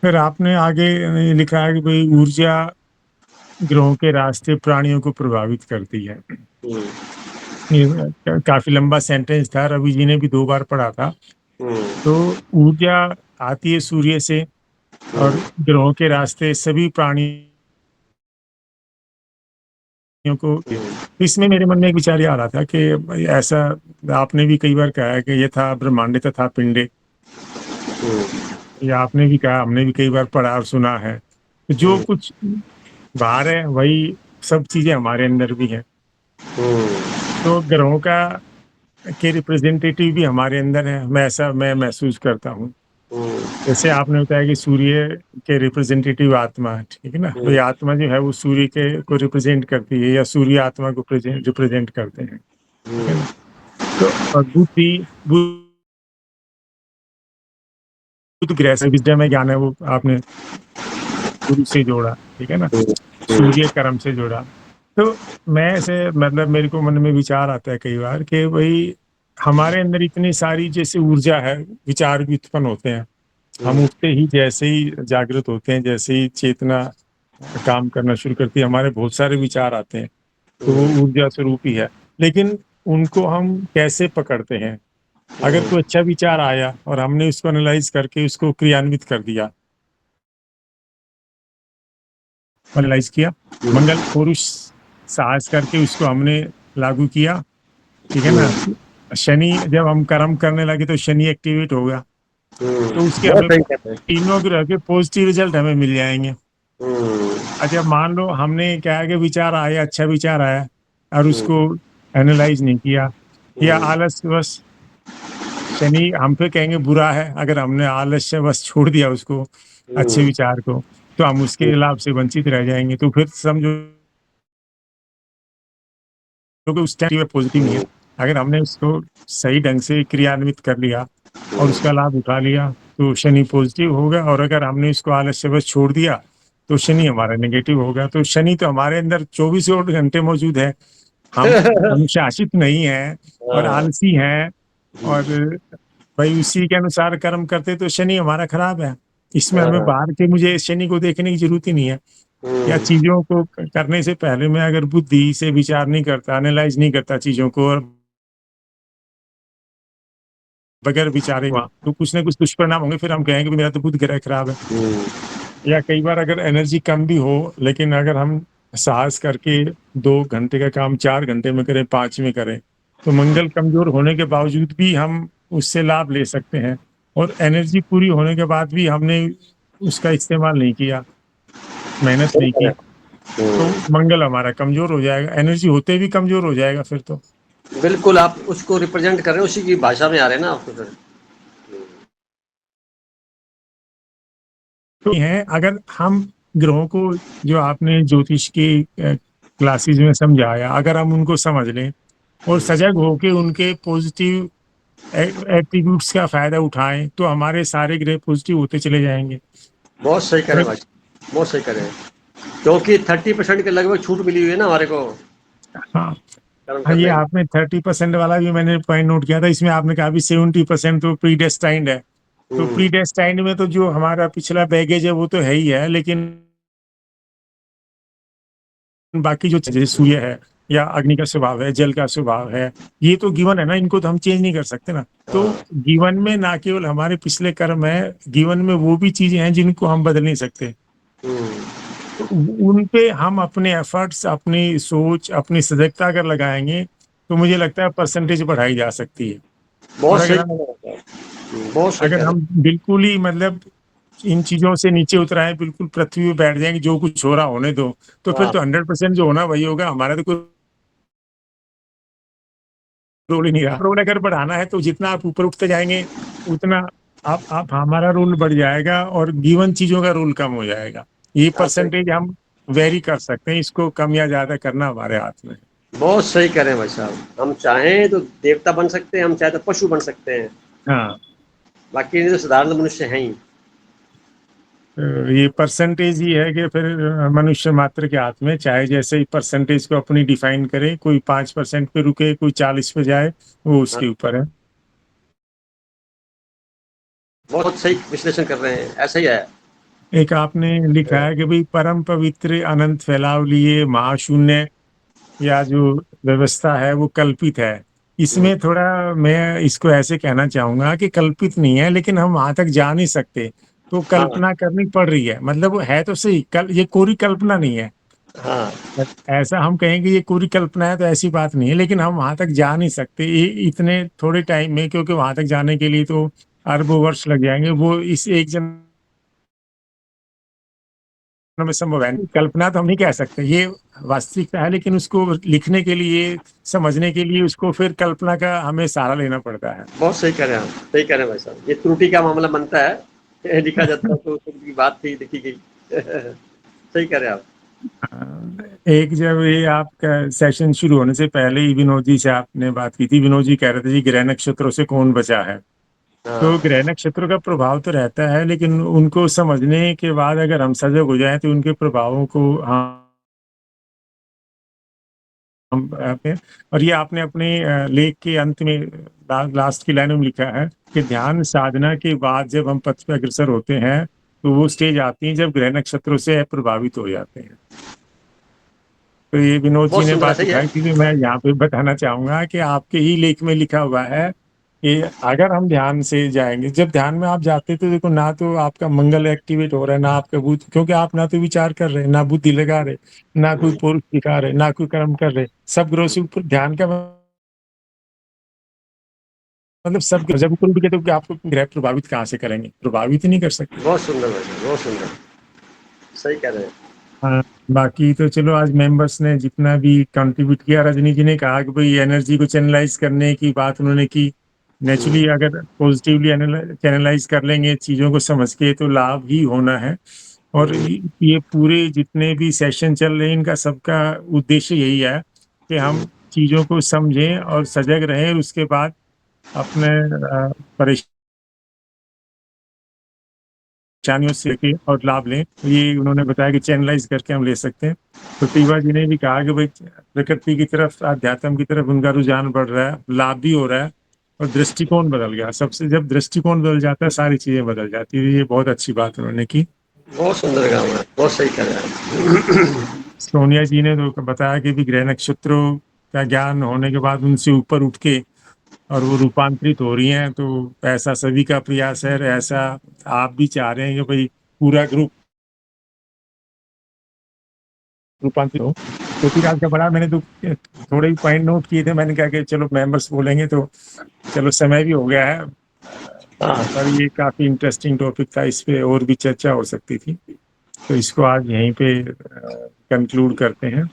फिर आपने आगे लिखा है कि भाई ऊर्जा ग्रहों के रास्ते प्राणियों को प्रभावित करती है। ये काफी लंबा सेंटेंस था, रवि जी ने भी 2 बार पढ़ा था। तो ऊर्जा आती है सूर्य से और ग्रहों के रास्ते सभी प्राणियों को। इसमें मेरे मन में एक विचार आ रहा था कि भाई ऐसा आपने भी कई बार कहा है कि ये था ब्रह्मांडे तथा पिंडे, या आपने भी कहा, हमने भी कई बार पढ़ा और सुना है। तो जो कुछ बाहर है वही सब चीजें हमारे अंदर भी हैं। तो ग्रहों का के रिप्रेजेंटेटिव भी हमारे अंदर है, मैं महसूस करता हूँ। जैसे आपने बताया कि सूर्य के रिप्रेजेंटेटिव आत्मा, ठीक है ना, तो ये आत्मा जो है वो सूर्य के को रिप्रेजेंट करती है या सूर्य आत्मा को रिप्रेजेंट करते हैं, ठीक है ना। तो और बुद्ध ग्रह से विजय में ज्ञान है, वो आपने गुरु से जोड़ा, ठीक है ना, सूर्य कर्म से जोड़ा। तो मैं ऐसे मतलब मेरे को मन में विचार आता है कई बार कि भाई हमारे अंदर इतनी सारी जैसे ऊर्जा है, विचार भी उत्पन्न होते हैं। हम उठते ही जैसे ही जागृत होते हैं, जैसे ही चेतना काम करना शुरू करती है, हमारे बहुत सारे विचार आते हैं। तो वो ऊर्जा स्वरूप ही है। लेकिन उनको हम कैसे पकड़ते हैं? अगर कोई अच्छा विचार आया और हमने उसको एनालाइज करके उसको क्रियान्वित कर दिया, एनालाइज किया, मंगल पुरुष साहस करके उसको हमने लागू किया, ठीक है ना। शनि जब हम कर्म करने लगे तो शनि एक्टिवेट होगा, तो उसके बहुत हमें सही कहते हैं। तीनों ग्रह के पॉजिटिव रिजल्ट हमें मिल जाएंगे। अच्छा मान लो हमने क्या है कि विचार आया, अच्छा विचार आया और उसको एनालाइज नहीं किया, या आलस्यवश, शनि हम पे कहेंगे बुरा है, अगर हमने आलस्यवश छोड़ दिया उसको अच्छे विचार को, तो हम उसके लाभ से वंचित रह जाएंगे। तो फिर समझो क्योंकि उस टाइम पॉजिटिव नहीं है। अगर हमने उसको सही ढंग से क्रियान्वित कर लिया और उसका लाभ उठा लिया तो शनि पॉजिटिव होगा, और अगर हमने उसको आलस्यवश छोड़ दिया तो शनि हमारा नेगेटिव होगा। तो शनि तो हमारे अंदर 24 घंटे मौजूद है। हम अनुशासित नहीं है और आलसी हैं, और भाई उसी के अनुसार कर्म करते तो शनि हमारा खराब है। इसमें हमें बाहर के मुझे शनि को देखने की जरूरत ही नहीं है। या चीजों को करने से पहले मैं अगर बुद्धि से विचार नहीं करता, एनालाइज नहीं करता चीजों को, और बगैर विचारे वहां, तो कुछ ना कुछ दुष्परिणाम होंगे। फिर हम कहेंगे कि मेरा तो बुध ग्रह खराब है। या कई बार अगर एनर्जी कम भी हो, लेकिन अगर हम साहस करके 2 घंटे का काम 4 घंटे में करें, 5 में करें, तो मंगल कमजोर होने के बावजूद भी हम उससे लाभ ले सकते हैं। और एनर्जी पूरी होने के बाद भी हमने उसका इस्तेमाल नहीं किया, मेहनत सही नहीं कह रहे की, हैं। तो मंगल हमारा कमजोर हो जाएगा, एनर्जी होते भी कमजोर हो जाएगा फिर तो। बिल्कुल, आप उसको रिप्रेजेंट कर रहे हैं, उसी की भाषा में आ रहे हैं ना आप तो फिर। तो है, अगर हम ग्रहों को, जो आपने ज्योतिष की क्लासेस में समझाया, अगर हम उनको समझ लें और सजग होके उनके पॉजिटिव एट्रीब्यूट्स का फायदा उठाएं, तो हमारे सारे ग्रह पॉजिटिव होते चले जाएंगे। बहुत सही कह रहे हैं भाई, बहुत सही कह रहे हैं, क्योंकि 30% के लगभग छूट मिली हुई है ना हमारे को हाँ कर्म हाँ, ये करने की। आपने 30% वाला भी मैंने पॉइंट नोट किया था। इसमें आपने कहा भी 70% तो प्री डेस्टाइंड है। तो हम्म, प्री डेस्टाइंड में तो जो हमारा पिछला बैगेज है वो तो है ही है, लेकिन बाकी जो जैसे सूर्य है या अग्नि का स्वभाव है, जल का स्वभाव है, ये तो गिवन है ना, इनको तो हम चेंज नहीं कर सकते ना। तो हाँ, गिवन में ना केवल हमारे पिछले कर्म है, गिवन में वो भी चीजें हैं जिनको हम बदल नहीं सकते। हम्म, तो उन पे हम अपने एफर्ट्स, अपनी सोच, अपनी सजगता अगर लगाएंगे, तो मुझे लगता है परसेंटेज बढ़ाई जा सकती है। और बहुत सही अगर कह हम रहे हैं आप। बहुत सही कह अगर रहे हम बिल्कुल ही मतलब इन चीजों से नीचे उतराएं, बिल्कुल पृथ्वी पे बैठ जाएंगे, जो कुछ हो रहा होने दो, तो हैं। फिर हाँ, तो 100% जो होना वही होगा, हमारा तो कोई रोल ही नहीं रहा। रोल अगर बढ़ाना है तो जितना आप ऊपर उठते जाएंगे, उतना आप हमारा रोल बढ़ जाएगा और गिवन चीजों का रोल कम हो जाएगा। ये आप सही, परसेंटेज हम वेरी कर सकते हैं, इसको कम या ज्यादा करना हमारे हाथ में है। बहुत सही कह रहे हैं भाई साहब। हम चाहें तो देवता बन सकते हैं, हम चाहे तो पशु बन सकते हैं, हाँ, बाकी नहीं तो साधारण मनुष्य हैं ही। तो ये परसेंटेज ही है कि फिर मनुष्य मात्र के हाथ में, चाहे जैसे ही परसेंटेज को अपनी डिफाइन करे, कोई 5% पे रुके, कोई 40 पे जाए, वो हाँ, उसके ऊपर है। बहुत सही विश्लेषण कर रहे हैं, ऐसा ही है। एक आपने लिखा है कि भाई परम पवित्र अनंत फैलाव लिए महाशून्य, या जो व्यवस्था है वो कल्पित है। हम्म, इसमें थोड़ा मैं इसको ऐसे कहना चाहूंगा कि कल्पित नहीं है, लेकिन हम वहां तक जा नहीं सकते, तो हाँ, कल्पना करनी पड़ रही है। मतलब वो है तो सही, ये कोरी कल्पना नहीं है। हाँ, ऐसा हम कहेंगे ये कोरी कल्पना है तो ऐसी बात नहीं है, लेकिन हम वहां तक जा नहीं सकते ये इतने थोड़े टाइम में, क्योंकि वहां तक जाने के लिए तो अरबों वर्ष लग जाएंगे। वो इस एक जन्म में संभव है नहीं। कल्पना तो हम नहीं कह सकते, ये वास्तविकता है, लेकिन उसको लिखने के लिए, समझने के लिए, उसको फिर कल्पना का हमें सहारा लेना पड़ता है। बहुत सही कह रहे हैं आप, सही कह रहे हैं भाई साहब। ये त्रुटि का मामला बनता है, ये लिखा जाता है तो त्रुटि की बात थी, लिखी गई। सही कह रहे हैं आप। एक जब ये आपका सेशन शुरू होने से पहले ही विनोद जी से आपने बात की थी, विनोद जी कह रहे थे जी ग्रह नक्षत्रों से कौन बचा है। तो हाँ, ग्रह नक्षत्रों का प्रभाव तो रहता है, लेकिन उनको समझने के बाद अगर हम सजग हो जाएं तो उनके प्रभावों को हम और ये आपने अपने लेख के अंत में लास्ट की लाइन में लिखा है कि ध्यान साधना के बाद जब हम पथ पे अग्रसर होते हैं, तो वो स्टेज आती है जब ग्रह नक्षत्रों से प्रभावित हो जाते हैं। तो ये विनोद जी बहुत ने सुंदर है, बात सही है। उठाई थी, तो मैं यहाँ पे बताना चाहूंगा कि आपके ही लेख में लिखा हुआ है कि अगर हम ध्यान से जाएंगे, जब ध्यान में आप जाते तो देखो, ना तो आपका मंगल एक्टिवेट हो रहा है, ना आपका बुद्ध, क्योंकि आप ना तो विचार कर रहे, ना बुद्धि लगा रहे, ना कोई पुरुष दिखा रहे, ना कोई कर्म कर रहे, सब ग्रह से ऊपर ध्यान का मतलब सब ग्रह जब ऊपर उठ गए तो आपको ग्रह प्रभावित कहाँ से करेंगे, प्रभावित ही नहीं कर सकते। बहुत सुंदर भाई साहब, बहुत सुंदर, सही कह रहे हैं। हाँ, बाकी तो चलो आज मेंबर्स ने जितना भी कंट्रीब्यूट किया, रजनी जी ने कहा कि भाई एनर्जी को चैनलाइज करने की बात उन्होंने की। नेचुरली अगर पॉजिटिवली चैनलाइज कर लेंगे चीजों को समझ के, तो लाभ ही होना है। और ये पूरे जितने भी सेशन चल रहे हैं, इनका सबका उद्देश्य यही है कि हम चीजों को समझें और सजग रहें, उसके बाद अपने परेशानियों से लेके और लाभ लें। ये उन्होंने बताया कि चैनलाइज करके हम ले सकते हैं। तो टीवा जी ने भी कहा कि भाई प्रकृति की तरफ, अध्यात्म की तरफ उनका रुझान बढ़ रहा है, लाभ भी हो रहा है, और दृष्टिकोण बदल गया। सबसे जब दृष्टिकोण बदल जाता है, सारी चीजें बदल जाती है। ये बहुत अच्छी बात उन्होंने की। बहुत सुंदर काम है, बहुत सही कह रहे हैं। सोनिया जी ने तो बताया कि भी ग्रह नक्षत्रों का ज्ञान होने के बाद उनसे ऊपर उठ के और वो रूपांतरित हो रही हैं, तो ऐसा सभी का प्रयास है, ऐसा आप भी चाह रहे हैं कि भाई पूरा ग्रुप रूपांतरित हो। तो फिर आज का बड़ा मैंने तो थोड़े ही पॉइंट नोट किए थे, मैंने कहा कि चलो मेंबर्स बोलेंगे तो चलो समय भी हो गया है, पर ये काफी इंटरेस्टिंग टॉपिक था, इस पे और भी चर्चा हो सकती थी, तो इसको आज यहीं पे कंक्लूड करते हैं।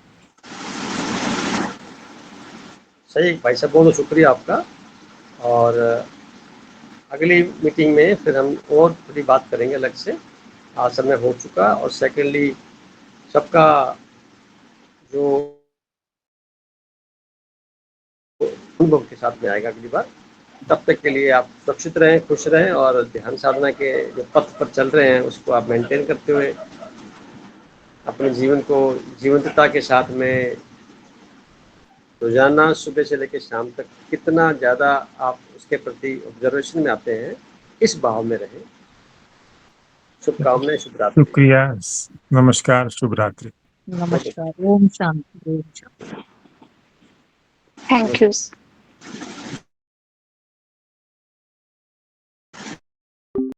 सही भाई साहब, बहुत शुक्रिया आपका। और अगली मीटिंग में फिर हम और थोड़ी बात करेंगे अलग से, आज समय हो चुका। और सेकेंडली सबका जो अनुभव के साथ में आएगा अगली बार, तब तक के लिए आप सुरक्षित रहें, खुश रहें और ध्यान साधना के जो पथ पर चल रहे हैं उसको आप मेंटेन करते हुए अपने जीवन को जीवंतता के साथ में रोजाना सुबह से लेकर शाम तक कितना ज़्यादा आप उसके प्रति ऑब्जर्वेशन में आते हैं, इस भाव में रहें। शुभकामनाएं, शुभ रात्रि। शुक्रिया, नमस्कार, शुभ रात्रि। नमस्कार, ओम शांति, ओम शांति। Thank you.